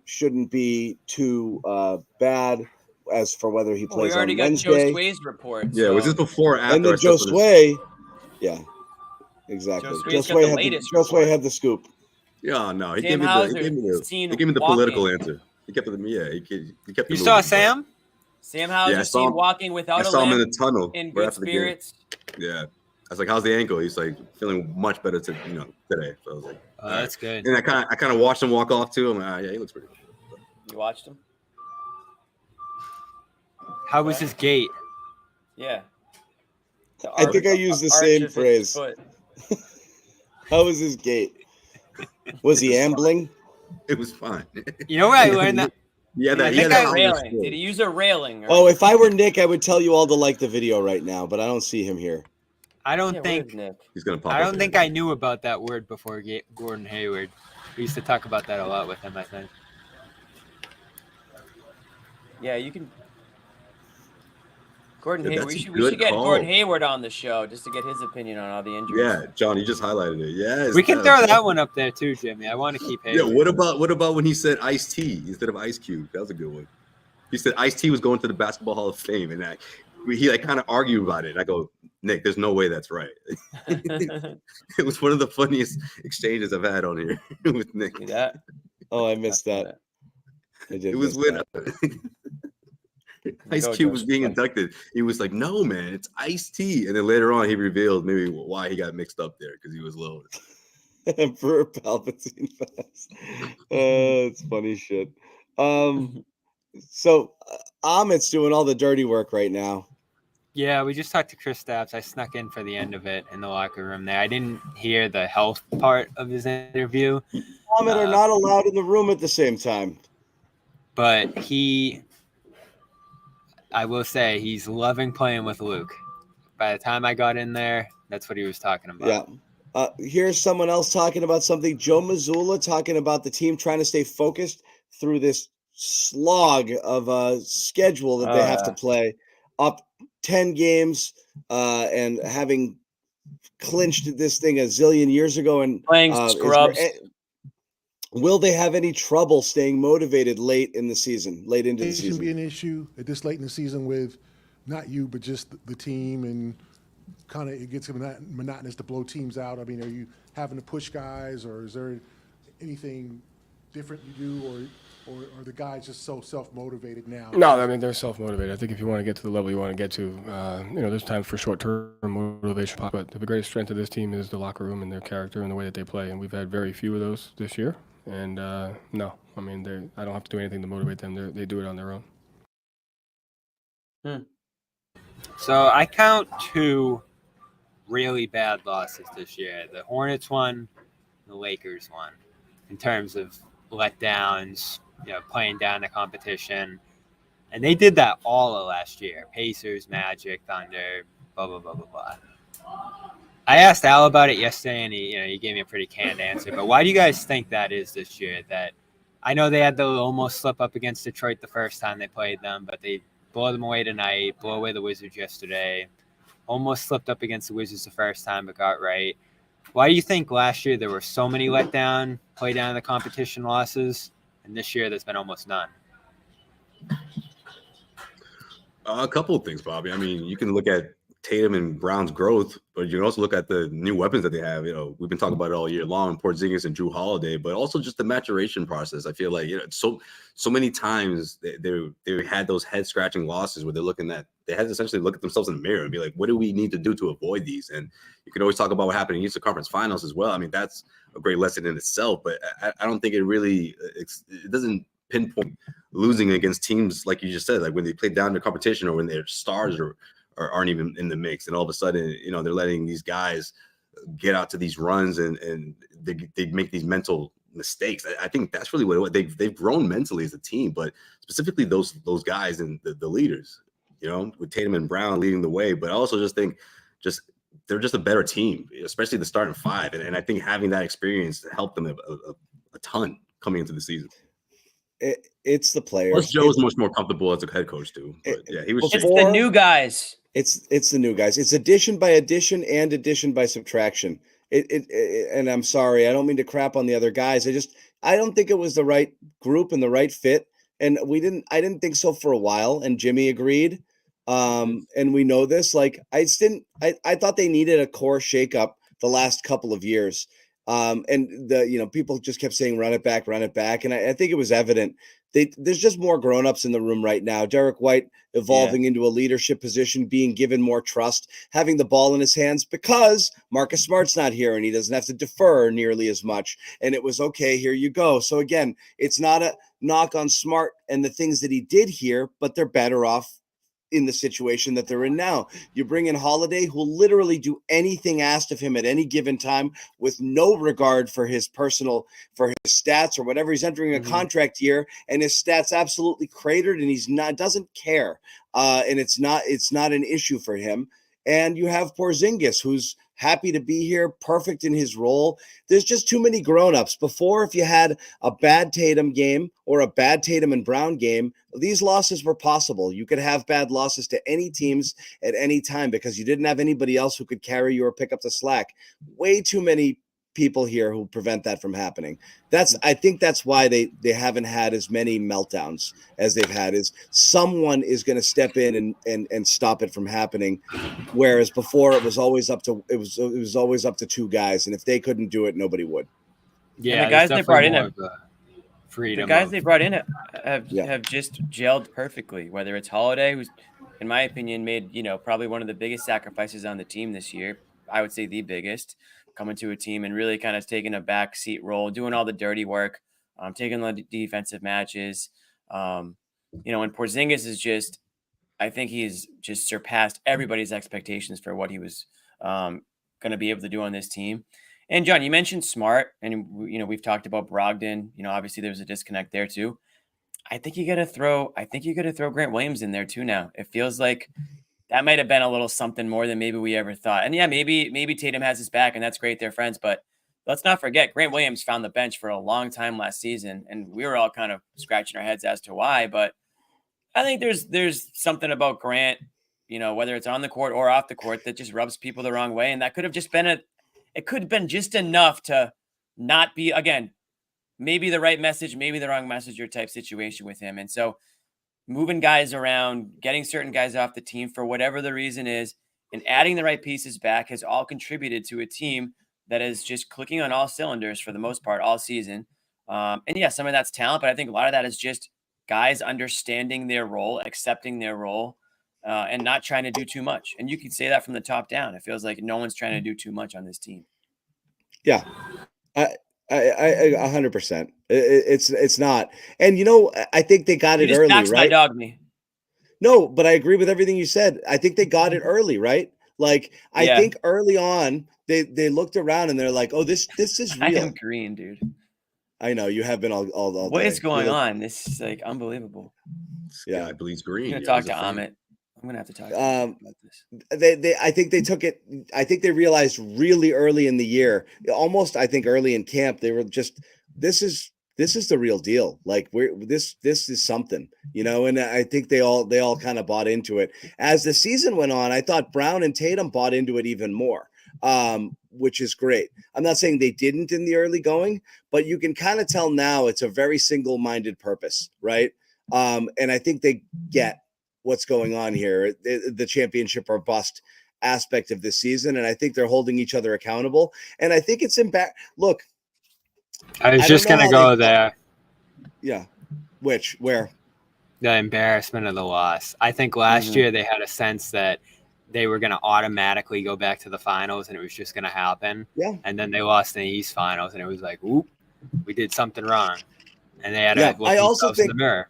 Shouldn't be too bad as for whether he plays on Wednesday. We already got Josue's report. Yeah, was this before or after? And then Josue, yeah, exactly. Josue had the scoop. Yeah, no, he gave me the political answer. He kept it. Yeah, he kept. You saw Sam? Sam Hauser seen walking without a lamp. I saw him in the tunnel in good spirits. Yeah, I was like, "How's the ankle?" He's like, "Feeling much better today." So I was like, "Oh, that's good." And I kind of watched him walk off too. I'm like, "Yeah, he looks pretty good." You watched him? How was his gait? Yeah. I think I used the same phrase. How was his gait? Was he ambling? It was fine. You know where I learned that? Railing. Did he use a railing? Oh, if I were Nick, I would tell you all to like the video right now, but I don't see him here. I don't think he's gonna pop. I don't think I knew about that word before Gordon Hayward. We used to talk about that a lot with him, I think. Yeah, you can. Gordon Yeah, Hayward. that's We a should good get call. Gordon Hayward on the show just to get his opinion on all the injuries. Yeah, John, you just highlighted it. Yeah, We can throw that one up there too, Jimmy. I want to keep Yeah, Hayward. what about when he said Ice-T instead of Ice Cube? That was a good one. He said Ice-T was going to the Basketball Hall of Fame, and he like kind of argued about it. And I go, Nick, there's no way that's right. It was one of the funniest exchanges I've had on here with Nick. See that? Oh, I missed that. I did. It was when Ice Cube was being inducted. He was like, "No, man, it's Ice-T." And then later on, he revealed maybe why he got mixed up there because he was low. Emperor Palpatine fast. It's funny shit. So Amit's doing all the dirty work right now. Yeah, we just talked to Chris Stapps. I snuck in for the end of it in the locker room there. I didn't hear the health part of his interview. Amit are not allowed in the room at the same time. But I will say he's loving playing with Luke. By the time I got in there, that's what he was talking about. Yeah. Here's someone else talking about something. Joe Mazzulla talking about the team trying to stay focused through this slog of a schedule that they have to play. Up 10 games and having clinched this thing a zillion years ago. And playing scrubs. Will they have any trouble staying motivated late into the season? It should be an issue at this late in the season with not you, but just the team, and kind of it gets monotonous to blow teams out. I mean, are you having to push guys, or is there anything different you do, or are the guys just so self-motivated now? No, I mean, they're self-motivated. I think if you want to get to the level you want to get to, there's time for short-term motivation. But the greatest strength of this team is the locker room and their character and the way that they play. And we've had very few of those this year. And no, I mean, I don't have to do anything to motivate them. They do it on their own. So I count 2 really bad losses this year. The Hornets one, the Lakers one, in terms of letdowns, playing down the competition. And they did that all of last year. Pacers, Magic, Thunder, blah, blah, blah, blah, blah. I asked Al about it yesterday, and he gave me a pretty canned answer. But why do you guys think that is this year? That I know they had to almost slip up against Detroit the first time they played them, but they blow them away tonight, blow away the Wizards yesterday, almost slipped up against the Wizards the first time but got right. Why do you think last year there were so many letdown, play down the competition losses, and this year there's been almost none? A couple of things, Bobby. I mean, you can look at Tatum and Brown's growth, but you can also look at the new weapons that they have. We've been talking about it all year long, Porzingis and Drew Holiday, but also just the maturation process. I feel like so many times they had those head scratching losses where they had to essentially look at themselves in the mirror and be like, what do we need to do to avoid these? And you can always talk about what happened in Eastern Conference Finals as well. I mean, that's a great lesson in itself, but I don't think it doesn't pinpoint losing against teams like you just said, like when they play down the competition or when their stars aren't even in the mix, and all of a sudden, they're letting these guys get out to these runs and they make these mental mistakes. I think that's really what they've grown mentally as a team, but specifically those guys and the leaders, with Tatum and Brown leading the way. But I also just think they're just a better team, especially the starting 5, and I think having that experience helped them a ton coming into the season. It's the players. Plus, Joe's much more comfortable as a head coach too. But yeah, he was. It's the new guys. It's the new guys. It's addition by addition and addition by subtraction. And I'm sorry, I don't mean to crap on the other guys. I don't think it was the right group and the right fit. And I didn't think so for a while. And Jimmy agreed. And we know this. Like I thought they needed a core shakeup the last couple of years. And people just kept saying, run it back. And I think it was evident. There's just more grownups in the room right now. Derek White evolving into a leadership position, being given more trust, having the ball in his hands because Marcus Smart's not here and he doesn't have to defer nearly as much. And it was, okay, here you go. So again, it's not a knock on Smart and the things that he did here, but they're better off in the situation that they're in now. You bring in Holiday, who will literally do anything asked of him at any given time with no regard for his stats or whatever. He's entering a contract year and his stats absolutely cratered and doesn't care. And it's not an issue for him. And you have Porzingis, who's happy to be here, perfect in his role. There's just too many grown-ups. Before, if you had a bad Tatum game or a bad Tatum and Brown game, these losses were possible. You could have bad losses to any teams at any time because you didn't have anybody else who could carry you or pick up the slack. Way too many people here who prevent that from happening. I think that's why they haven't had as many meltdowns as they've had, is someone is going to step in and stop it from happening. Whereas before it was always up to two guys. And if they couldn't do it, nobody would. Yeah. And the guys they brought in have just gelled perfectly, whether it's Holiday, who's in my opinion made, probably one of the biggest sacrifices on the team this year. I would say the biggest, coming to a team and really kind of taking a backseat role, doing all the dirty work, taking the defensive matches. And Porzingis is just, I think he's just surpassed everybody's expectations for what he was going to be able to do on this team. And John, you mentioned Smart, and we've talked about Brogdon. Obviously there's a disconnect there too. I think you got to throw Grant Williams in there too now. It feels like that might have been a little something more than maybe we ever thought. And yeah, maybe Tatum has his back and that's great. They're friends, but let's not forget Grant Williams found the bench for a long time last season. And we were all kind of scratching our heads as to why, but I think there's something about Grant, whether it's on the court or off the court, that just rubs people the wrong way. And that could have just been it could have been just enough to not be, again, maybe the right message, maybe the wrong message or type situation with him. And so moving guys around, getting certain guys off the team for whatever the reason is, and adding the right pieces back has all contributed to a team that is just clicking on all cylinders for the most part all season. And yeah, some of that's talent, but I think a lot of that is just guys understanding their role, accepting their role, and not trying to do too much. And you can say that from the top down. It feels like no one's trying to do too much on this team. Yeah. I 100%. It's not. And I think they got it early, right? My dog me. No, but I agree with everything you said. I think they got it early, right? Like I think early on they looked around and they're like, "Oh, this is real." I am green, dude. I know you have been all What day. is going on? This is like unbelievable. Yeah, I believe green. I'm gonna talk to Amit. I'm gonna have to talk to him about this. I think they took it. I think they realized really early in the year, almost I think early in camp, they were just this is the real deal. Like this is something, and I think they all kind of bought into it. As the season went on, I thought Brown and Tatum bought into it even more. Which is great. I'm not saying they didn't in the early going, but you can kind of tell now it's a very single-minded purpose, right? And I think they get what's going on here, the championship or bust aspect of this season. And I think they're holding each other accountable. And I think it's look. I was just going to go there. Yeah. Where? The embarrassment of the loss. I think last year they had a sense that they were going to automatically go back to the finals and it was just going to happen. Yeah. And then they lost in the East finals and it was like, oop, we did something wrong. And they had to look themselves in the mirror.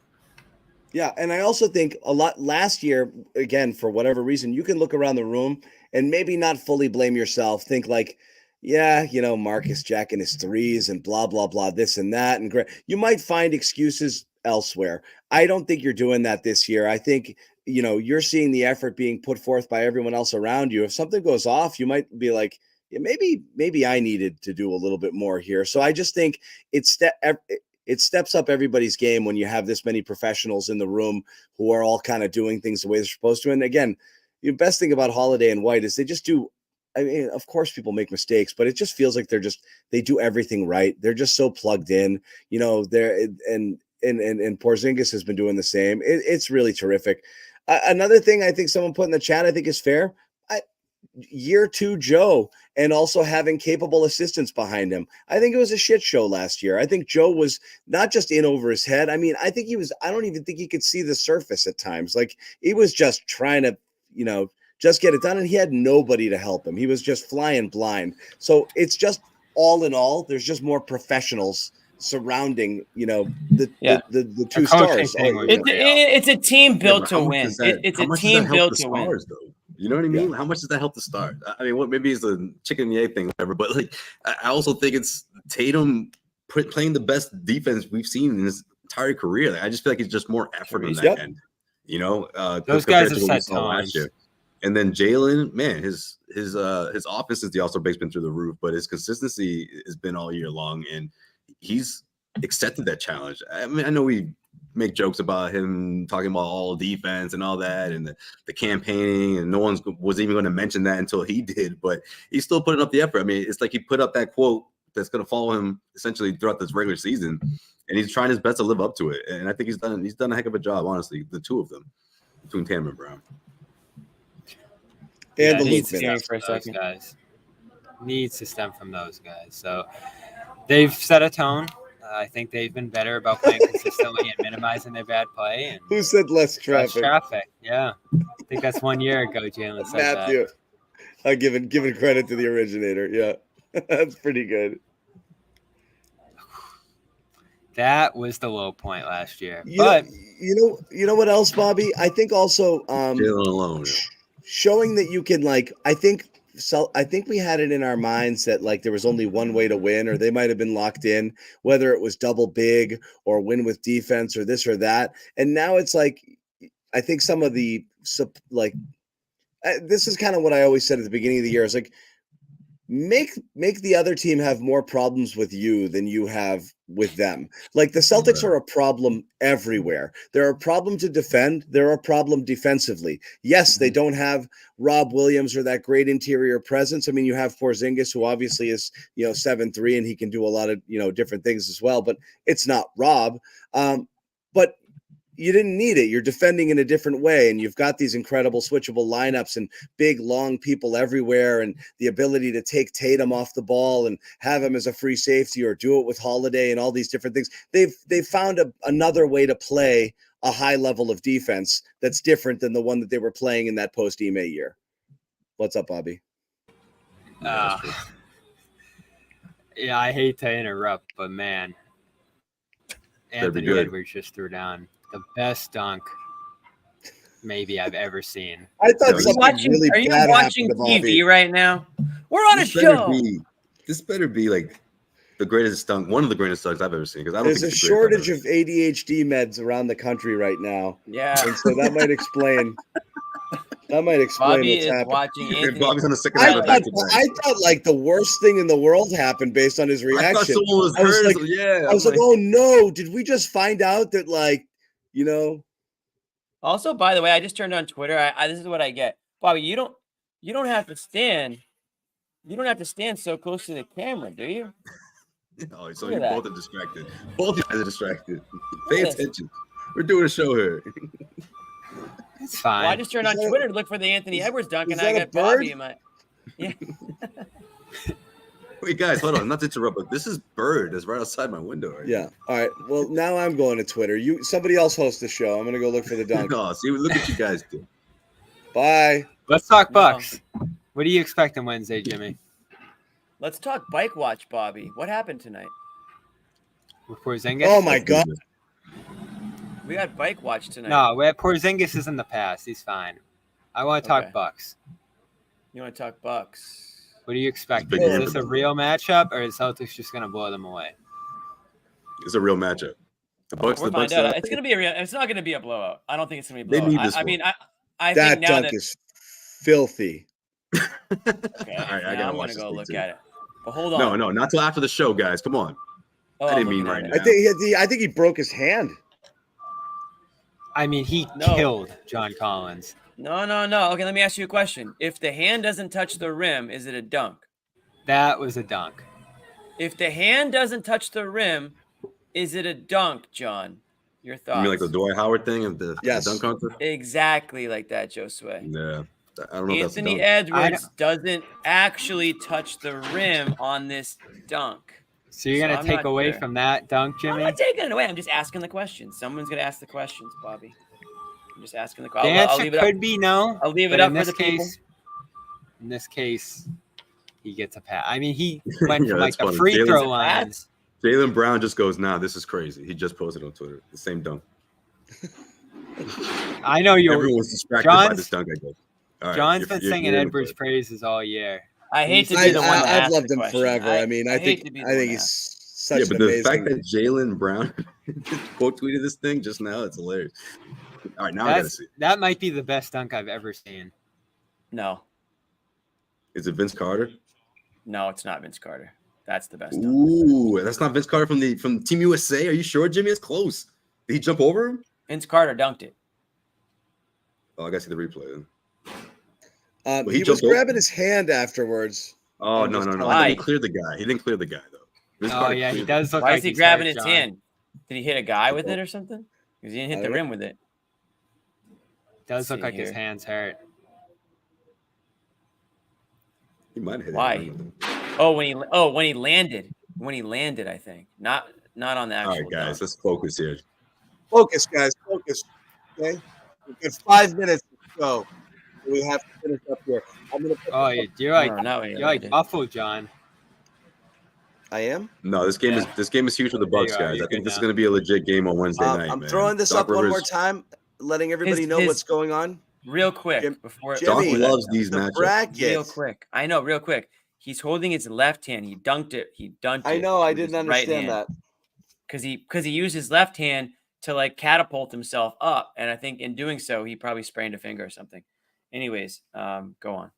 Yeah. And I also think a lot last year, again, for whatever reason, you can look around the room and maybe not fully blame yourself. Think like, yeah, Marcus jacking his threes and blah, blah, blah, this and that. And you might find excuses elsewhere. I don't think you're doing that this year. I think, you're seeing the effort being put forth by everyone else around you. If something goes off, you might be like, yeah, maybe I needed to do a little bit more here. So I just think it steps up everybody's game when you have this many professionals in the room who are all kind of doing things the way they're supposed to. And again, the best thing about Holiday and White is they just do. I mean, of course people make mistakes, but it just feels like they do everything right. They're just so plugged in, and Porzingis has been doing the same. It's really terrific. Another thing I think someone put in the chat I think is fair. Year 2 Joe and also having capable assistants behind him. I think it was a shit show last year. I think Joe was not just in over his head. I mean, I think I don't even think he could see the surface at times. Like he was just trying to, just get it done. And he had nobody to help him. He was just flying blind. So it's just all in all, there's just more professionals surrounding, the two stars. It's a team built to win. It's a team built to win. You know what I mean? Yeah. How much does that help the start? I mean, maybe it's a chicken and egg thing, whatever. But like, I also think it's Tatum playing the best defense we've seen in his entire career. Like, I just feel like it's just more effort on that end. Those guys have set tones. And then Jalen, man, his offense since the All-Star break's been through the roof, but his consistency has been all year long, and he's accepted that challenge. I mean, I know we make jokes about him talking about all defense and all that, and the campaigning, and no one was even going to mention that until he did, but he's still putting up the effort. I mean, it's like he put up that quote that's going to follow him essentially throughout this regular season, and he's trying his best to live up to it. And I think he's done a heck of a job, honestly, the two of them, between Tam and Brown. And the needs Luke to man. stem from those guys. Needs to stem from those guys. So they've set a tone. I think they've been better about playing consistently and minimizing their bad play. And Who said less less traffic? traffic. Yeah. I think that's 1 year ago, Jalen said Matthew. Giving credit to the originator. Yeah. That's pretty good. that was the low point last year. You But know what else, Bobby? I think also Jalen alone. showing that you can I think we had it in our minds that there was only one way to win, or they might have been locked in, whether it was double big or win with defense or this or that. And now it's I think some of the this is kind of what I always said at the beginning of the year. It's make the other team have more problems with you than you have with them. The Celtics are a problem everywhere. They're a problem to defend. They're a problem defensively. Yes, they don't have Rob Williams or that great interior presence. I mean, you have Porzingis, who obviously is 7'3", and he can do a lot of different things as well. But it's not Rob. But you didn't need it. You're defending in a different way, and you've got these incredible switchable lineups and big, long people everywhere, and the ability to take Tatum off the ball and have him as a free safety or do it with Holiday and all these different things. They've found another way to play a high level of defense that's different than the one that they were playing in that post-Ime year. What's up, Bobby? yeah, I hate to interrupt, but man, Anthony Edwards just threw down the best dunk maybe I've ever seen. I thought something really are you bad watching happened to Bobby. TV right now? We're on a show. This better be the greatest dunk, one of the greatest dunks I've ever seen. Because there's a shortage of ADHD meds around the country right now. Yeah, and so that might explain. Bobby what's is happening. watching Anthony. Bobby's on the second I half thought the worst thing in the world happened based on his reaction. I thought someone was hurt. I was like, oh no, did we just find out that Also, by the way, I just turned on Twitter. This is what I get, Bobby. You don't have to stand. You don't have to stand so close to the camera, do you? Oh, so you both are distracted. Both of you guys are distracted. Pay attention. We're doing a show here. It's fine. Well, I just turned on Twitter to look for the Anthony Edwards dunk, and I got Bobby in my. Yeah. Wait, guys, hold on. Not to interrupt, but this is Bird that's right outside my window. Right? Yeah. All right. Well, now I'm going to Twitter. Somebody else hosts the show. I'm going to go look for the dunk. No, see, look what you guys do. Bye. Let's talk Bucks. What do you expect on Wednesday, Jimmy? Let's talk bike watch, Bobby. What happened tonight? With Porzingis? Oh my God. We got bike watch tonight. No, Porzingis is in the past. He's fine. I want to talk Bucks. You want to talk Bucks? What do you expect? Is this a real matchup, or is Celtics just going to blow them away? It's a real matchup. The Bucks. We'll find out. It's going to be It's not going to be a blowout. I don't think it's going to be a blowout. They need this one. I mean, I that think now dunk that is filthy. Okay, all right, I'm going to go look at it. But hold on. No, not till after the show, guys. Come on. I didn't mean right now. I think he broke his hand. I mean, he killed John Collins. No. Okay, let me ask you a question. If the hand doesn't touch the rim, is it a dunk? That was a dunk. If the hand doesn't touch the rim, is it a dunk, John? Your thoughts? You mean like the Dwight Howard thing of the dunk contest? Exactly like that, Josue. Yeah. I don't know Anthony Edwards doesn't actually touch the rim on this dunk. So you're going to take away from that dunk, Jimmy? I'm not taking it away. I'm just asking the questions. Someone's going to ask the questions, Bobby. I'm just asking the questions. The answer could be no. I'll leave it up for the people. In this case, he gets a pass. I mean, he went from the funny. free throw line. Jaylen Brown just goes, nah, this is crazy. He just posted on Twitter. The same dunk. I know everyone's distracted by this dunk, I guess. Right, John's been singing Edwards' praises all year. I hate to be the one to I've loved him forever. I mean, I think he's such an amazing. The fact that Jaylen Brown quote tweeted this thing just now, it's hilarious. All right, now I gotta see. That might be the best dunk I've ever seen. No, Is it Vince Carter? no, it's not Vince Carter. That's the best. Ooh, that's not Vince Carter from Team USA. Are you sure, Jimmy? It's close. Did he jump over him? Vince Carter dunked it. Oh, I gotta see the replay. He was grabbing his hand afterwards. Oh, no. Why? He cleared the guy. He didn't clear the guy, though. Vince Oh Carter yeah, he cleared does look Why like is he he's grabbing hurt, his John. hand? Did he hit a guy with it or something? Because he didn't hit the rim with it. Does look see like his here. hand's hurt. He might have hit Why? him. When he landed. When he landed, I think. Not on the All actual right, guys, dunk. let's focus here. Focus, guys. Focus. Okay. We've got 5 minutes to go. We have to finish up here. I'm gonna. Oh, you're like No, not what he you're like landed. Buffalo, John. I am. No, this game is huge for the Bucks, you are. guys. You're I think good this is now. going to be a legit game on Wednesday night. I'm man. throwing this Doc up one Rivers- more time, letting everybody His- know his- what's going on. Real quick Jim- before Jimmy, Doc before that, loves these The matchups. bracket. real quick. I know, real quick. He's holding his left hand. He dunked it. He dunked it. I know. I with his didn't right understand hand. that. Because he used his left hand to like catapult himself up, and I think in doing so he probably sprained a finger or something. Anyways, go on.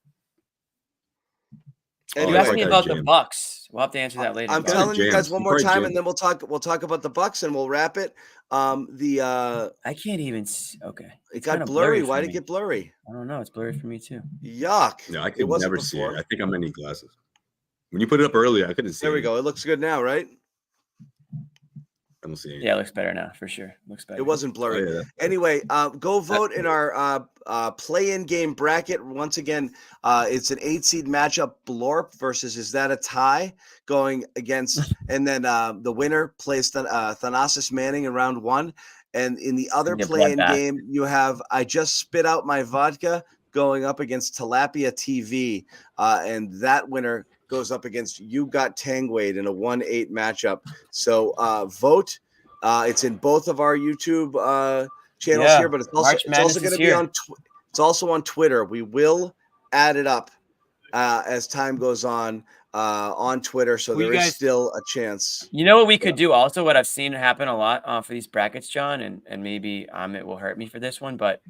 Oh, You Anyway, asked like me that about the jam. Bucks. We'll have to answer that later. I'm Bob. telling you jams. guys one You more probably time, jams. and then we'll talk about the Bucks, and we'll wrap it. I can't even. Okay, It It's got kinda blurry. for Why did me. it get blurry? I don't know. It's blurry for me too. Yuck. No, I It could wasn't never see it. before. I think I'm gonna need glasses. When you put it up earlier, I couldn't see. There we it. go. It looks good now, right? I don't see it. Yeah, it looks better now for sure. Looks better. It wasn't Oh, blurry. yeah. Anyway, go vote in our play-in game bracket. Once again, it's an 8-seed matchup, Blorp versus Is That a Tie, going against, and then the winner plays Thanasis Manning in round 1. And in the other Gonna get play-in bloodbath. game, you have I Just Spit Out My Vodka going up against Tilapia TV. And that winner goes up against You Got Tangwade in a 1-8 matchup. So vote. It's in both of our YouTube channels Yeah, here, but it's also March Madness going is to be here. on. It's also on Twitter. We will add it up as time goes on Twitter, so Will you there is guys- still a chance. You know what we could do also, what I've seen happen a lot for these brackets, John, and maybe it will hurt me for this one, but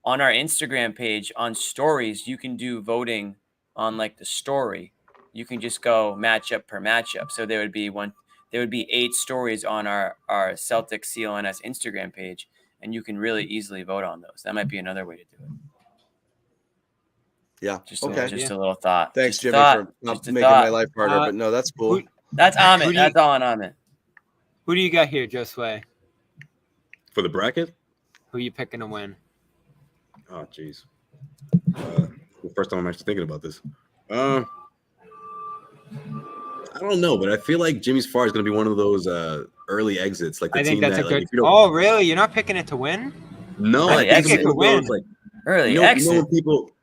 on our Instagram page, on stories, you can do voting on like the story. You can just go matchup per matchup. So there would be 8 stories on our Celtics CLNS Instagram page, and you can really easily vote on those. That might be another way to do it. Yeah. Just Okay. a little thought. Thanks, Just a Jimmy, thought. for not Just a making thought. my life harder. But no, that's cool. That's Who Amit. do you- That's all on Amit. Who do you got here, Josue? For the bracket? Who you picking to win? Oh, jeez. The first time I'm actually thinking about this. I don't know, but I feel like Jimmy's Far is going to be one of those early exits, like the I think team that's that, a like, good. if you don't, Oh, really? You're not picking it to win? no, Early I think exit it's one of those, like, Early you know exit.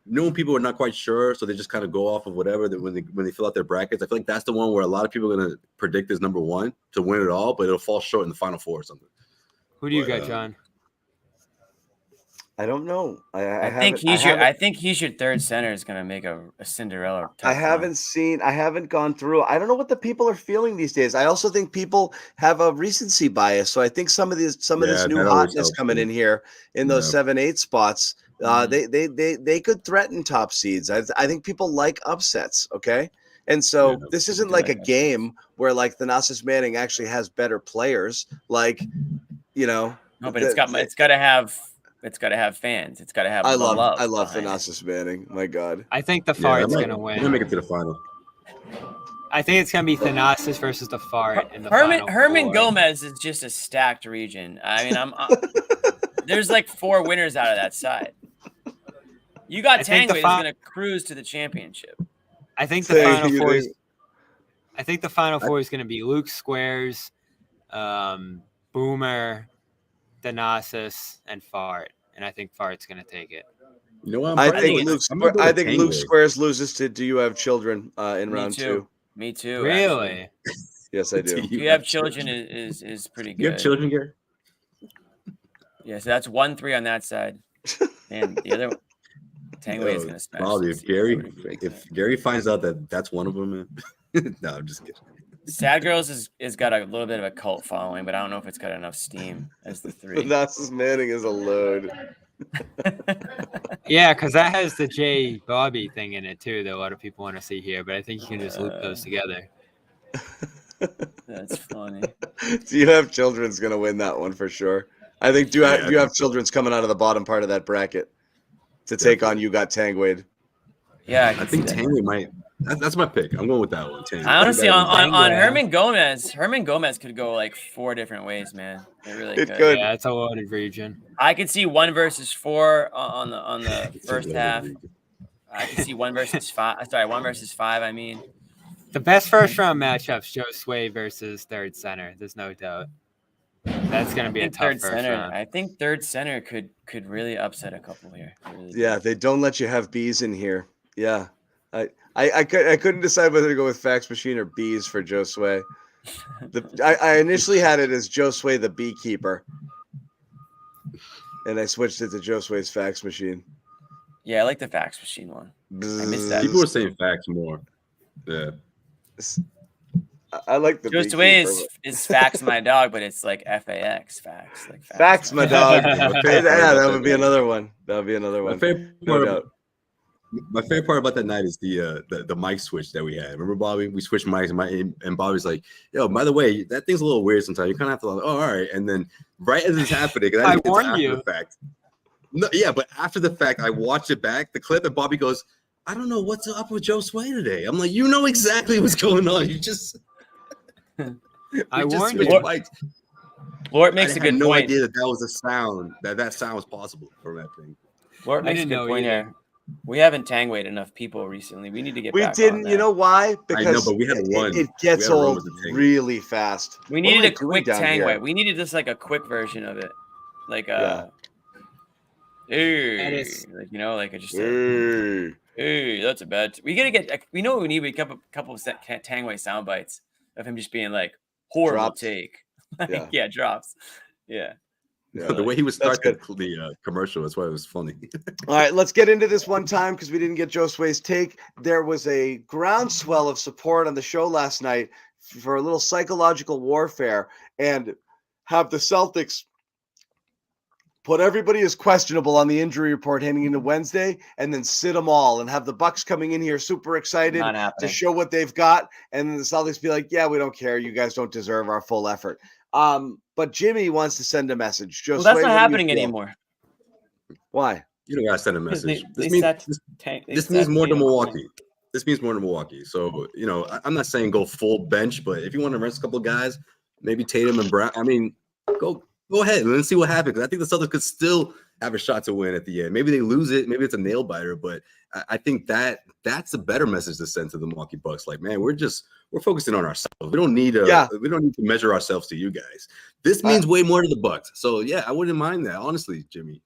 when people are not quite sure, so they just kind of go off of whatever that when they fill out their brackets. I feel like that's the one where a lot of people are going to predict as number 1 to win it all, but it'll fall short in the final 4 or something. Who do you But, got, John? I don't know. I think he's your third center is gonna make a Cinderella. I haven't gone through. I don't know what the people are feeling these days. I also think people have a recency bias. So I think some of this Yeah, new that always hotness helps, coming too. in here in those Yeah. 7-8 spots, they could threaten top seeds. I think people like upsets. Okay. And so Yeah, this isn't do like like a upsets. game where like Thanasis Manning actually has better players. Like, No, but it's got to have fans. It's got to have. I the love behind it. Thanasis Manning. My God. I think the Yeah, Fart's I gonna might win. make it to the final. I think it's gonna be Thanasis versus the Fart in the Herman final 4. Gomez is just a stacked region. I mean, there's like 4 winners out of that side. You got I think Tangway the is fi- going to cruise to the championship. I think the Thank final you, 4 thank is. I think the final 4 is gonna be Luke Squares, Boomer, Thanasis, and Fart, and I think Fart's gonna take it. You know what? I I'm think Luke Tangway. Squares loses to Do You Have Children in Me round too. 2. Me too. Really? Actually. Yes, I do. Do you have children? Is pretty good. You have children, Gary? Yeah, so that's 1-3 on that side, and the other Tangway is going to smash. Probably this if season. Gary finds out that that's one of them, man. No, I'm just kidding. Sad Girls is got a little bit of a cult following, but I don't know if it's got enough steam as the 3. Thanasis Manning is a load. Yeah, because that has the J Bobby thing in it too that a lot of people want to see here, but I think you can just loop those together. That's funny. Do you have children's going to win that one for sure? I think do Yeah, you I have think so. children's coming out of the bottom part of that bracket to take on You Got Tangwade? Yeah, I think Tangway might. That's my pick. I'm going with that one. Tangway. I honestly, I think that on Tangway. Herman Gomez could go like 4 different ways, man. It really It could. could. Yeah, it's a loaded region. I could see 1 versus 4 on the is first loaded half. region. I could see 1 versus 5. Sorry, 1 versus 5. I mean, The best first round matchups, Josue versus third center. There's no doubt. That's going to be a tough third first center. round. I think third center could really upset a couple here. Really Yeah, they don't let you have bees in here. Yeah. I couldn't decide whether to go with Fax Machine or bees for Josue. I initially had it as Josue the beekeeper, and I switched it to Josue's Fax Machine. Yeah, I like the fax machine one. I missed that. People were saying facts more. Yeah. I like the Josue is fax my dog, but it's like FAX fax. Like Fax my dog. My Yeah, favorite part that about would be night- another one. That would be another My one. favorite No part. doubt. My favorite part about that night is the mic switch that we had. Remember, Bobby? We switched mics, and Bobby's like, "Yo, by the way, that thing's a little weird sometimes. You kind of have to, like, oh, all right." And then right as it's happening, 'cause I it's warned after you. the fact. No, yeah, but after the fact, I watched it back, the clip, and Bobby goes, "I don't know what's up with Josue today." I'm like, "You know exactly what's going on. You just." I warned switched you. mics. Lort makes I a had good no point. idea that was a sound. That sound was possible from that thing. Lort I makes a didn't good know point either. here. We haven't tangweight enough people recently. We need to get We back on didn't. that. You know why? Because but we had one. It gets We had a run old with the Tango. really fast. We What am needed I a doing quick down here? tangweight. We needed just like a quick version of it, like Yeah. hey, is- like, you know, like just Hey. hey, that's a bad. We gotta get. We know what we need. We couple of tangweight sound bites of him just being like horrible Drops. take. Like, Yeah. yeah, drops. Yeah. Yeah. The way he was That's starting the commercial, that's why it was funny. All right, let's get into this one time because we didn't get Josue's take. There was a groundswell of support on the show last night for a little psychological warfare and have the Celtics put everybody as questionable on the injury report heading into Wednesday and then sit them all and have the Bucks coming in here super excited Not to happening. show what they've got. And then the Celtics be like, yeah, we don't care. You guys don't deserve our full effort. But Jimmy wants to send a message. Well, Josue, that's what not do you happening feel? anymore. Why? You don't gotta send a Because message. they This sat means more to Milwaukee. This means more to Milwaukee. So, you know, I'm not saying go full bench, but if you want to rest a couple of guys, maybe Tatum and Brown, I mean, go ahead and let's see what happens. I think the Celtics could still have a shot to win at the end. Maybe they lose it. Maybe it's a nail biter, but I think that's a better message to send to the Milwaukee Bucks. Like, man, we're focusing on ourselves. We don't need to measure ourselves to you guys. This means way more to the Bucks. So yeah, I wouldn't mind that, honestly, Jimmy.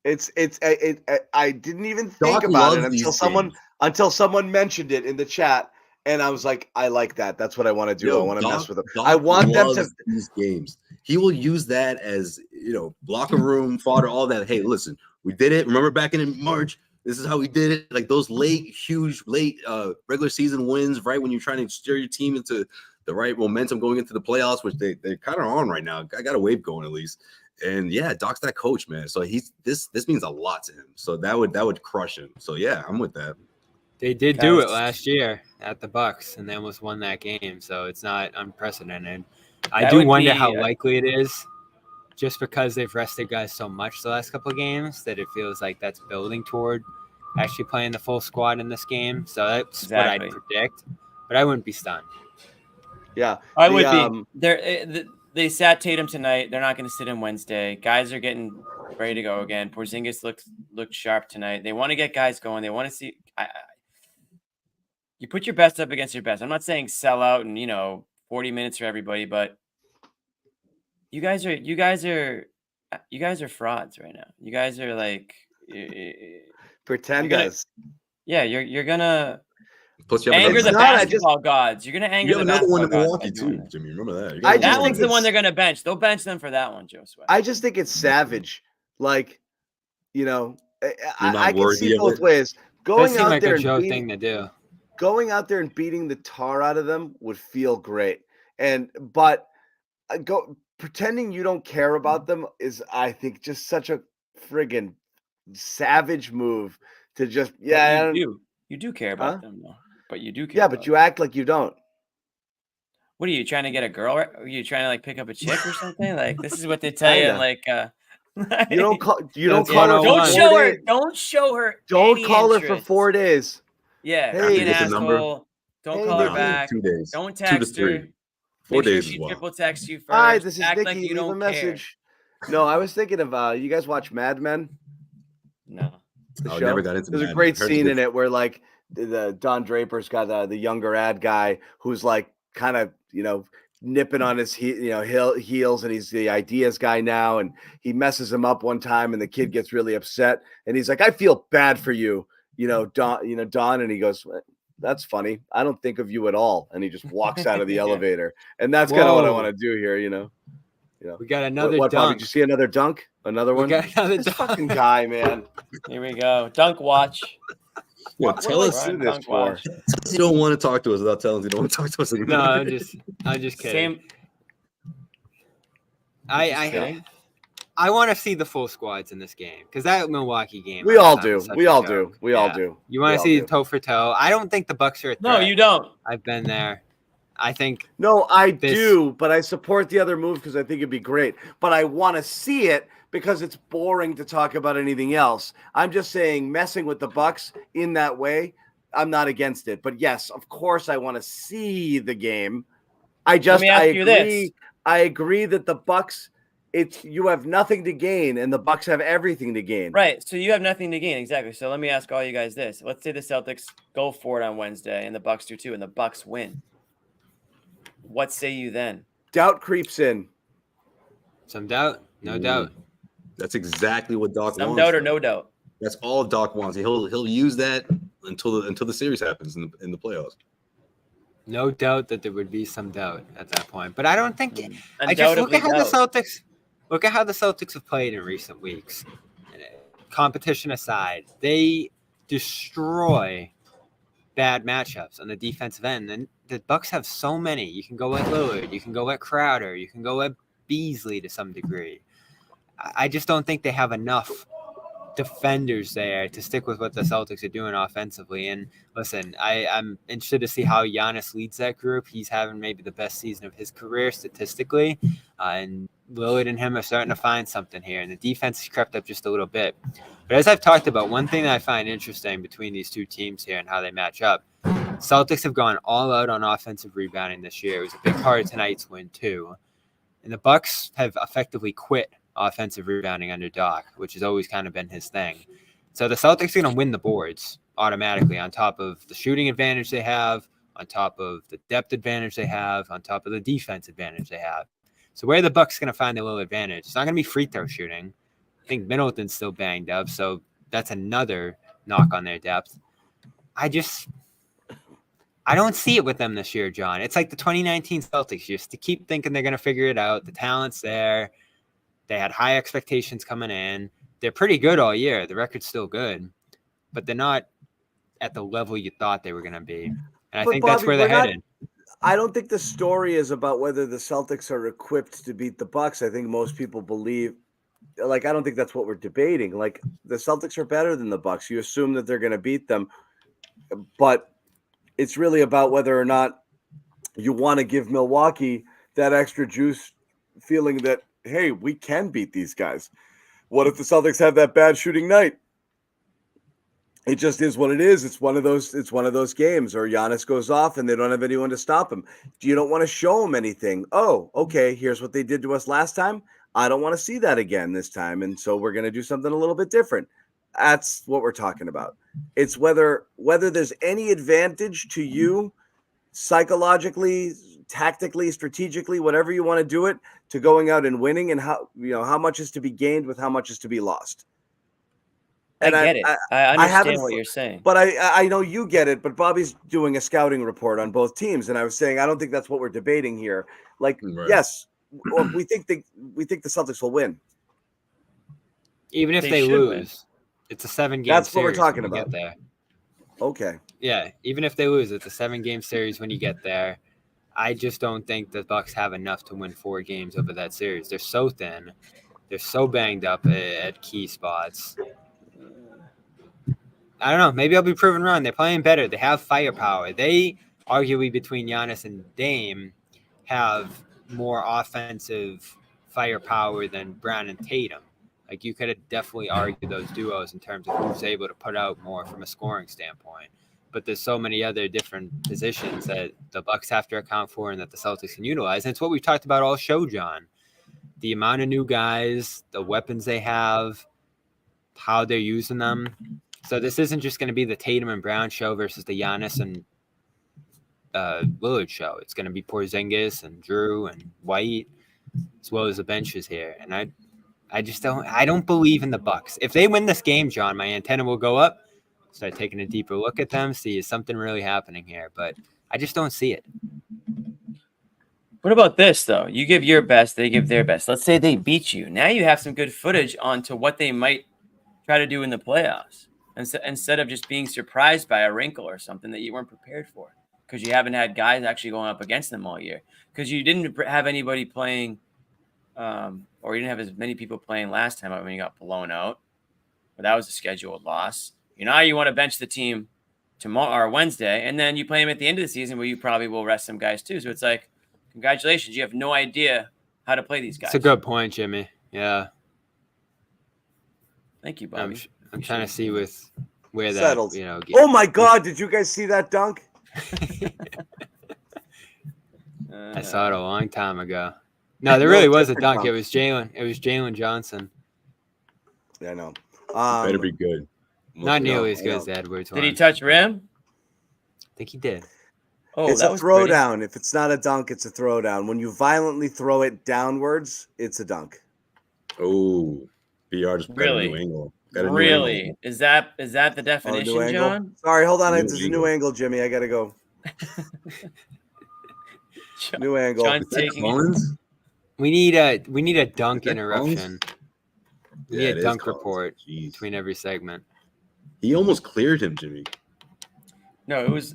I didn't even think Doc about it loves until someone mentioned it in the chat, and I was like, I like that. That's what I want to do. I want to mess with them. Doc I want them to. loves these games. He will use that as, you know, locker room fodder, all that. Hey, listen, we did it. Remember back in March, this is how we did it. Like those huge late regular season wins, right? When you're trying to steer your team into the right momentum going into the playoffs, which they kind of on right now. I got a wave going at least. And yeah, Doc's that coach, man. So this means a lot to him. So that would crush him. So yeah, I'm with that. They did do it last year at the Bucks, and they almost won that game. So it's not unprecedented. I do wonder how likely it is, just because they've rested guys so much the last couple of games, that it feels like that's building toward actually playing the full squad in this game. So that's what I'd predict, but I wouldn't be stunned. Yeah, I would be. They sat Tatum tonight. They're not going to sit him Wednesday. Guys are getting ready to go again. Porzingis looked sharp tonight. They want to get guys going. They want to see. You put your best up against your best. I'm not saying sell out and 40 minutes for everybody, but you guys are frauds right now. You guys are like pretenders. You're gonna. Plus, you have anger the basketball gods. You're gonna anger the another one in Milwaukee too, Jimmy. Remember that. That one's the one they're gonna bench. They'll bench them for that one, Josue. I just think it's savage. Like, I can see both ways. Going out there thing to do. Going out there and beating the tar out of them would feel great. But pretending you don't care about them is, I think, just such a friggin' savage move to just But you do care about Huh? them though. But you do care. Yeah, about but you act like you don't. What are you trying to get a girl? Are you trying to like pick up a chick or something? Like this is what they tell you. Kinda. And like, You don't call That's her for Don't 101. 4 show her. days. Don't show her. Don't any call her for interest. 4 days. Yeah, Hey, be an get the number. asshole. Don't Hey, call her Nikki. back. 2 days. Don't 2 to text 3. her. 4 Make sure days she as well. triple texts you first. Hi, this is Act Nikki. like you Leave a don't care. message. No, I was thinking of you guys watch Mad Men? No. The I show? never got into There's a Mad Men. great Heard scene good. in it where like the Don Draper's got the younger ad guy who's like kind of, nipping on his heels, and he's the ideas guy now, and he messes him up one time, and the kid gets really upset, and he's like, I feel bad for you, Don, and he goes, that's funny. I don't think of you at all. And he just walks out of the Yeah. elevator. And that's kind of what I Whoa. want to do here, We got another What, Bobby, dunk. did you see another dunk? Another We one? got another This dunk. fucking guy, man. Here we go. Dunk watch. Yeah, What tell do I us do Run, this dunk for? watch. you don't want to talk to us without telling us you don't want to talk to us anymore. No, I'm just kidding. Same. I kidding. I want to see the full squads in this game because that Milwaukee game. We I all thought do. was such We a all joke. do. We all Yeah. do. You We want all to see do. toe for toe? I don't think the Bucks are a No, threat. you don't. I've been there. I think No, I This- do, but I support the other move because I think it'd be great. But I want to see it because it's boring to talk about anything else. I'm just saying, messing with the Bucks in that way, I'm not against it. But yes, of course, I want to see the game. I me ask you agree. this. I agree that the Bucks, you have nothing to gain, and the Bucks have everything to gain. Right. So you have nothing to gain. Exactly. So let me ask all you guys this. Let's say the Celtics go for it on Wednesday and the Bucks do too, and the Bucks win. What say you then? Doubt creeps in. some doubt, no doubt. That's exactly what Doc Some wants. doubt or though. no doubt? That's all Doc wants. He'll use that until the series happens in the playoffs. No doubt that there would be some doubt at that point. But I don't think I just Undoubtedly look at how doubt. the Celtics have played in recent weeks. Competition aside, they destroy bad matchups on the defensive end. And the Bucks have so many. You can go at Lillard, you can go at Crowder, you can go at Beasley to some degree. I just don't think they have enough defenders there to stick with what the Celtics are doing offensively. And listen, I'm interested to see how Giannis leads that group. He's having maybe the best season of his career statistically. And Lillard and him are starting to find something here. And the defense has crept up just a little bit. But as I've talked about, one thing that I find interesting between these two teams here and how they match up, Celtics have gone all out on offensive rebounding this year. It was a big part of tonight's win too. And the Bucks have effectively quit offensive rebounding under Doc, which has always kind of been his thing. So the Celtics are going to win the boards automatically on top of the shooting advantage they have, on top of the depth advantage they have, on top of the defense advantage they have. So where are the Bucks going to find their little advantage? It's not going to be free throw shooting. I think Middleton's still banged up, so that's another knock on their depth. I don't see it with them this year, John. It's like the 2019 Celtics, just to keep thinking they're going to figure it out. The talent's there. They had high expectations coming in. They're pretty good all year. The record's still good, but they're not at the level you thought they were going to be. And I But think that's Bobby, where they're we're not- headed. I don't think the story is about whether the Celtics are equipped to beat the Bucks. I think most people believe, I don't think that's what we're debating. Like, the Celtics are better than the Bucks. You assume that they're going to beat them, but it's really about whether or not you want to give Milwaukee that extra juice, feeling that, hey, we can beat these guys. What if the Celtics have that bad shooting night? It just is what it is. It's one of those games, or Giannis goes off and they don't have anyone to stop him. You don't want to show them anything. Oh, okay, here's what they did to us last time. I don't want to see that again this time, and so we're going to do something a little bit different. That's what we're talking about. It's whether there's any advantage to you psychologically, tactically, strategically, whatever you want to do it, to going out and winning, and how much is to be gained with how much is to be lost. I get it. I understand what you're saying. But I know you get it, but Bobby's doing a scouting report on both teams, and I was saying I don't think that's what we're debating here. Like, Right. yes, we think the Celtics will win. Even if They they should lose, win. it's a 7-game That's what we're series when talking you get about. there. Okay. Yeah, even if they lose, it's a 7-game series when you get there. I just don't think the Bucks have enough to win 4 games over that series. They're so thin. They're so banged up at key spots. I don't know. Maybe I'll be proven wrong. They're playing better. They have firepower. They, arguably between Giannis and Dame, have more offensive firepower than Brown and Tatum. Like, you could definitely argue those duos in terms of who's able to put out more from a scoring standpoint. But there's so many other different positions that the Bucks have to account for and that the Celtics can utilize. And it's what we've talked about all show, John. The amount of new guys, the weapons they have, how they're using them. So this isn't just going to be the Tatum and Brown show versus the Giannis and Lillard show. It's going to be Porzingis and Drew and White, as well as the benches here. And I just don't believe in the Bucks. If they win this game, John, my antenna will go up. Start taking a deeper look at them, see is something really happening here. But I just don't see it. What about this, though? You give your best, they give their best. Let's say they beat you. Now you have some good footage onto what they might try to do in the playoffs. Instead of just being surprised by a wrinkle or something that you weren't prepared for, because you haven't had guys actually going up against them all year, because you didn't have anybody playing, or you didn't have as many people playing last time when you got blown out. But that was a scheduled loss. Now you want to bench the team tomorrow or Wednesday, and then you play them at the end of the season where you probably will rest some guys too. So it's like, congratulations, you have no idea how to play these guys. It's a good point, Jimmy. Yeah. Thank you, Bobby. I'm trying to see where that Settled. Oh my God! Did you guys see that dunk? I saw it a long time ago. No, there really was a dunk. It was Jalen Johnson. Yeah, I know. Better be good. Not nearly as good as the Edwards one. Did he touch rim? I think he did. Oh, it's a throwdown. If it's not a dunk, it's a throwdown. When you violently throw it downwards, it's a dunk. Oh, BR just got a new angle. Really? Is that the definition, John? Sorry, hold on. It's a new angle, Jimmy. I gotta go. New angle. John's taking We need a dunk interruption. We need a dunk Collins. report between every segment. He almost cleared him, Jimmy. No, it was.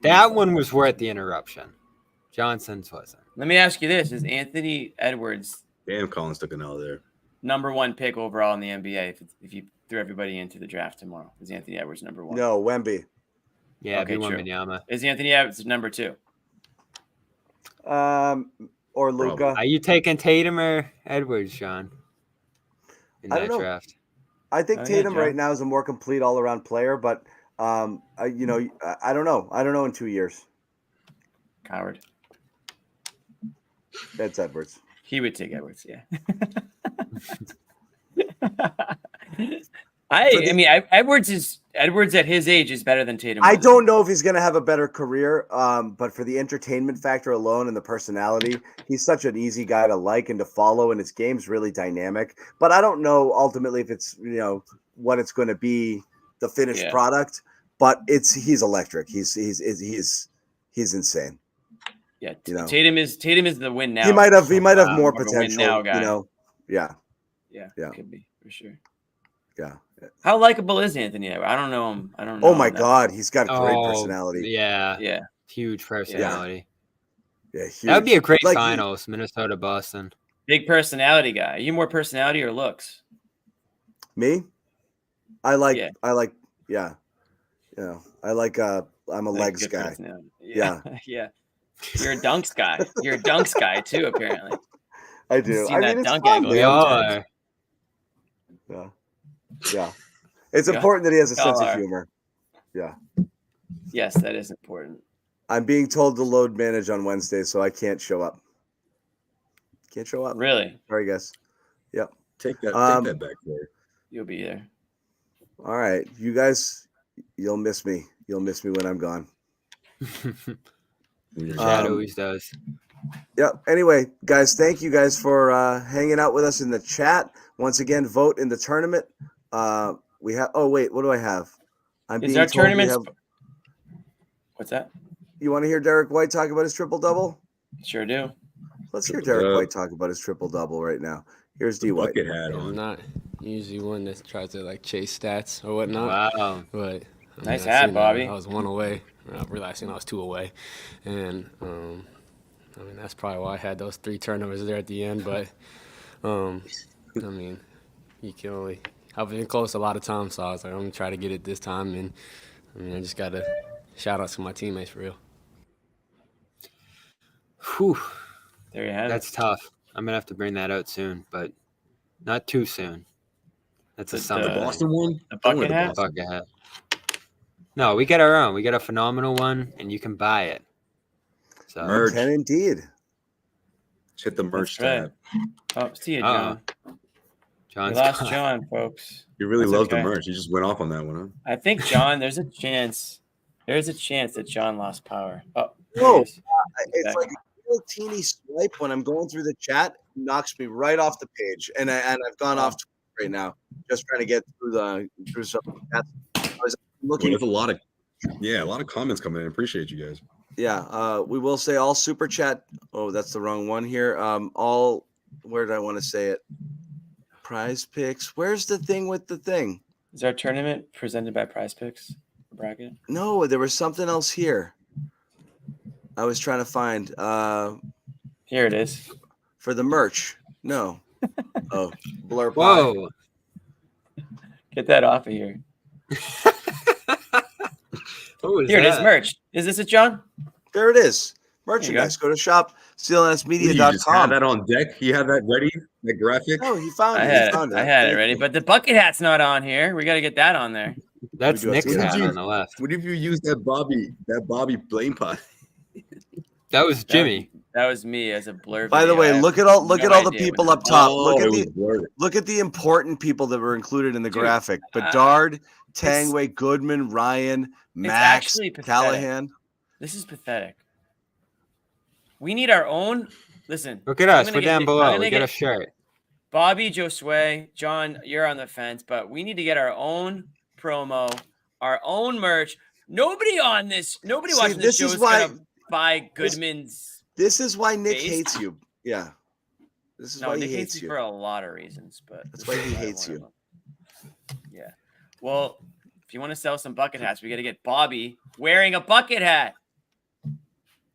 That one was worth the interruption. Johnson's wasn't. Let me ask you this: is Anthony Edwards? Damn, Collins took an L there. Number 1 pick overall in the NBA if you threw everybody into the draft tomorrow. Is Anthony Edwards number 1? No, Wemby. Yeah, okay, true. Wembanyama. Is Anthony Edwards number 2? Or Luka. Are you taking Tatum or Edwards, John? In that draft. I think Tatum right now is a more complete all-around player, but I don't know. I don't know in 2 years. Coward. That's Edwards. He would take Edwards, yeah. I mean, Edwards at his age is better than Tatum. I don't know if he's going to have a better career, but for the entertainment factor alone and the personality, he's such an easy guy to like and to follow, and his game's really dynamic. But I don't know ultimately if it's what it's going to be, the finished product. But he's electric. He's insane. Yeah, Tatum is the win now. He might have more potential. Now guy. Yeah, could be for sure. Yeah. How likable is Anthony Edwards? I don't know him. I don't know. Oh my God, he's got great personality. Yeah, huge personality. Yeah, huge. That would be a great finals, Minnesota, Boston. Big personality guy. Are you more personality or looks? Me? I'm a legs guy. Yeah. Yeah. You're a dunks guy. You're a dunks guy too, apparently. I do. That dunk angle. We are. Yeah. It's important that he has a sense of humor. Yeah. Yes, that is important. I'm being told to load manage on Wednesday, so I can't show up. Really? Sorry, guys. Yep. Take that back there. You'll be there. All right. You guys, you'll miss me. You'll miss me when I'm gone. Chad always does. Yep. Anyway, guys, thank you guys for hanging out with us in the chat. Once again, vote in the tournament. We have. Oh wait, what do I have? Is our tournament? What's that? You want to hear Derek White talk about his triple-double? Sure do. Let's hear Derek White talk about his triple-double right now. Here's D. White. I'm not usually one that tries to chase stats or whatnot. Wow. But nice hat, Bobby. I was 1 away, realizing I was 2 away, and that's probably why I had those 3 turnovers there at the end. But I mean, you can only. I've been close a lot of times, so I was like, I'm gonna try to get it this time, and I mean, I just gotta shout out to my teammates for real. Whew. There you have That's it. tough. I'm gonna have to bring that out soon, but not too soon. That's a summer The thing. Boston one? The I wanted bucket hat? Bucket hat. No, we get our own. We got a phenomenal one, and you can buy it. So Merch. 10 indeed. Hit the merch That's right. tab. Oh, see you, Uh-oh. John. We John's lost gone. John, folks. He really That's loves okay. the merch. He just went off on that one, huh? I think John. There's a chance. There's a chance that John lost power. Oh, Whoa. there he is. It's Back. like a little teeny swipe when I'm going through the chat, knocks me right off the page. And I've gone off Twitter right now, just trying to get through some chats. I was looking. There's a lot of comments coming in. Appreciate you guys. Yeah, we will say all super chat. Oh, that's the wrong one here. All, where did I want to say it? PrizePicks. Where's the thing with the thing? Is our tournament presented by PrizePicks bracket? No, there was something else here. I was trying to find Here it is. for the merch. No. Oh, blur. Whoa. Get that off of here. What was Here it is, that? merch. Is this it, John? There it is. Merchandise. Go to shop You just had CLNSmedia.com. that on deck. He had that ready, that graphic. No, he found I it. had He found it. I had it Thank ready, you. but the bucket hat's not on here. We got to get that on there. That's We do have Nick's to- hat on the left. What if you use that Bobby Blaine pot? That was Jimmy. That was me as a blur. By the video. I way, have look at all no the idea people what up top. Oh, it was blurred. Look at the important people that were included in the Dude, graphic. Bedard, this- Tangway, Goodman, Ryan, Max, actually pathetic. Callahan. This is pathetic. We need our own. Listen, Look at I'm us. gonna We're get down Nick- below. I'm We gonna get a get- shirt. Bobby, Josue, John, you're on the fence, but we need to get our own promo, our own merch. Nobody watching See, this this show is is why- gonna buy Goodman's. This is why Nick Face? hates you. Yeah. This is No, why Nick he hates hates you you. for a lot of reasons, but That's this why is he one hates of you. them. Yeah. Well, if you want to sell some bucket hats, we got to get Bobby wearing a bucket hat.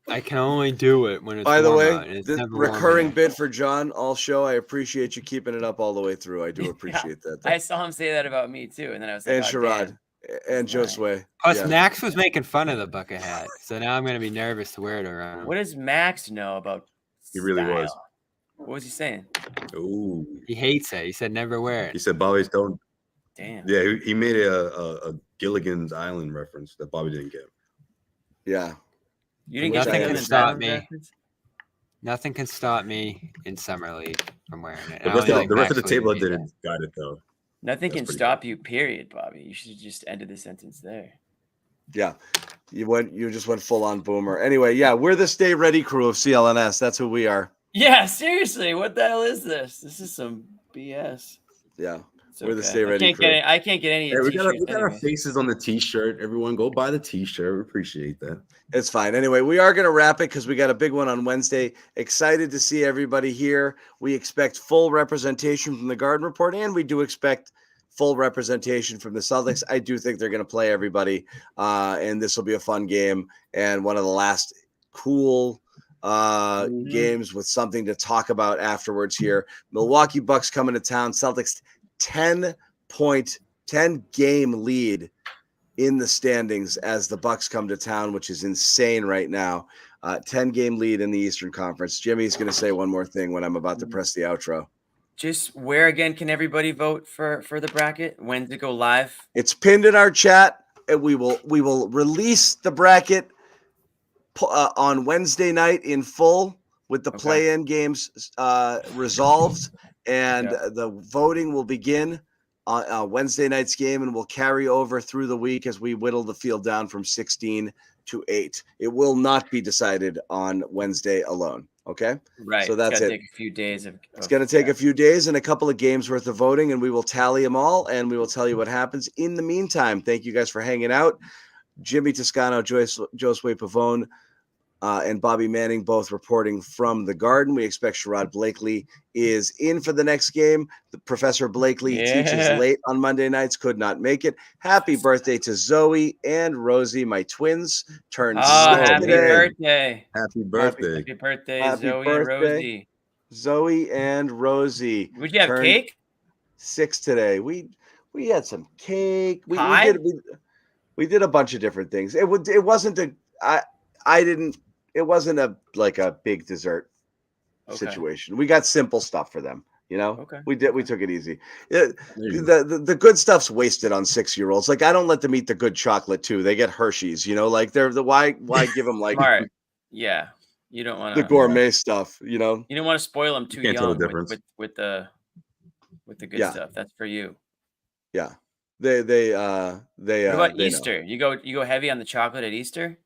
I can only do it when it's By the warm way, out, and it's the never warm recurring here. bid for John all show. I appreciate you keeping it up all the way through. I do appreciate that. I saw him say that about me too, and then I was like, And "Oh, Sherrod damn." and That's Josue. Plus, Yeah. Max was making fun of the bucket hat, so now I'm gonna be nervous to wear it around him. What does Max know about? He really was. style? What was he saying? Ooh. He hates it. He said never wear He it. said Bobby's don't. Damn. Yeah, he made a Gilligan's Island reference that Bobby didn't get. Yeah. You didn't Nothing get can Gilligan's stop Island me. reference? Nothing can stop me in summer league from wearing it. The I rest, only of, think the rest of the Max table would hate didn't got it though. Nothing That's can pretty stop you. Period, Bobby. You should have just ended the sentence there. Yeah. You just went full on boomer. Anyway, yeah, we're the stay ready crew of CLNS. That's who we are. Yeah, seriously. What the hell is this? This is some BS. Yeah. It's We're the okay. stay ready crew. I can't get any. Hey, we got t-shirts our anyways. faces on the T-shirt. Everyone, go buy the T-shirt. We appreciate that. It's fine. Anyway, we are going to wrap it because we got a big one on Wednesday. Excited to see everybody here. We expect full representation from the Garden Report, and we do expect full representation from the Celtics. I do think they're going to play everybody, and this will be a fun game and one of the last cool games with something to talk about afterwards here. Milwaukee Bucks coming to town. Celtics 10 game lead in the standings as the Bucks come to town, which is insane right now. 10-game lead in the Eastern Conference. Jimmy's going to say one more thing when I'm about to press the outro. Just where again can everybody vote for the bracket? When to go live? It's pinned in our chat, and we will release the bracket on Wednesday night in full with the play-in games resolved, and the voting will begin on Wednesday night's game, and will carry over through the week as we whittle the field down from 16 to 8. It will not be decided on Wednesday alone. Okay, Right. So that's it's it. Take a few days of It's going to take a few days and a couple of games worth of voting, and we will tally them all, and we will tell you what happens. In the meantime, thank you guys for hanging out. Jimmy Toscano, Josue Pavon, and Bobby Manning both reporting from the Garden. We expect Sherrod Blakely is in for the next game. The Professor Blakely teaches late on Monday nights, could not make it. Happy birthday to Zoe and Rosie, my twins. Turned 6 happy today. birthday. Happy birthday. Happy birthday, Happy Zoe birthday. and Rosie. Zoe and Rosie. Would you have turned cake? 6 today. We had some cake. We Pie? did a bunch of different things. It wasn't a big dessert situation. We got simple stuff for them. Okay. We took it easy. The good stuff's wasted on 6-year-olds. Like, I don't let them eat the good chocolate too. They get Hershey's, like they're why give them like Smart. Yeah. You don't want the gourmet stuff, You don't want to spoil them too Can't tell young the difference. with the good stuff. That's for you. Yeah. They What about they Easter? You go heavy on the chocolate at Easter?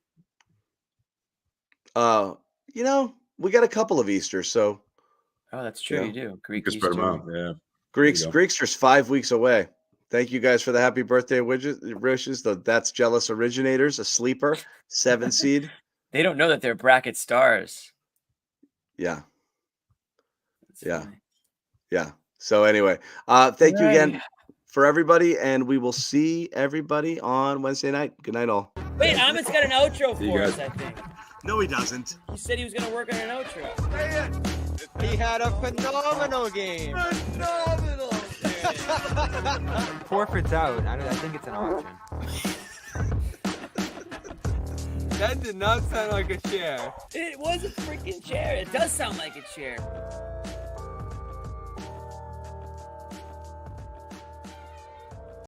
We got a couple of Easters, so Oh, that's true. Yeah. You do. Greek Just spread them Easter. out. Yeah. Greekster's 5 weeks away. Thank you guys for the happy birthday wishes. The That's Jealous Originators, a sleeper, 7 seed. They don't know that they're bracket stars. Yeah. That's Yeah. funny. Yeah. So anyway, thank you again Right. for everybody, and we will see everybody on Wednesday night. Good night, all. Wait, Amit's got an outro See you for us, guys. I think. No, he doesn't. He said he was going to work on an outro. He had a phenomenal game. Forfeit's out. I think it's an auction. That did not sound like a chair. It was a freaking chair. It does sound like a chair.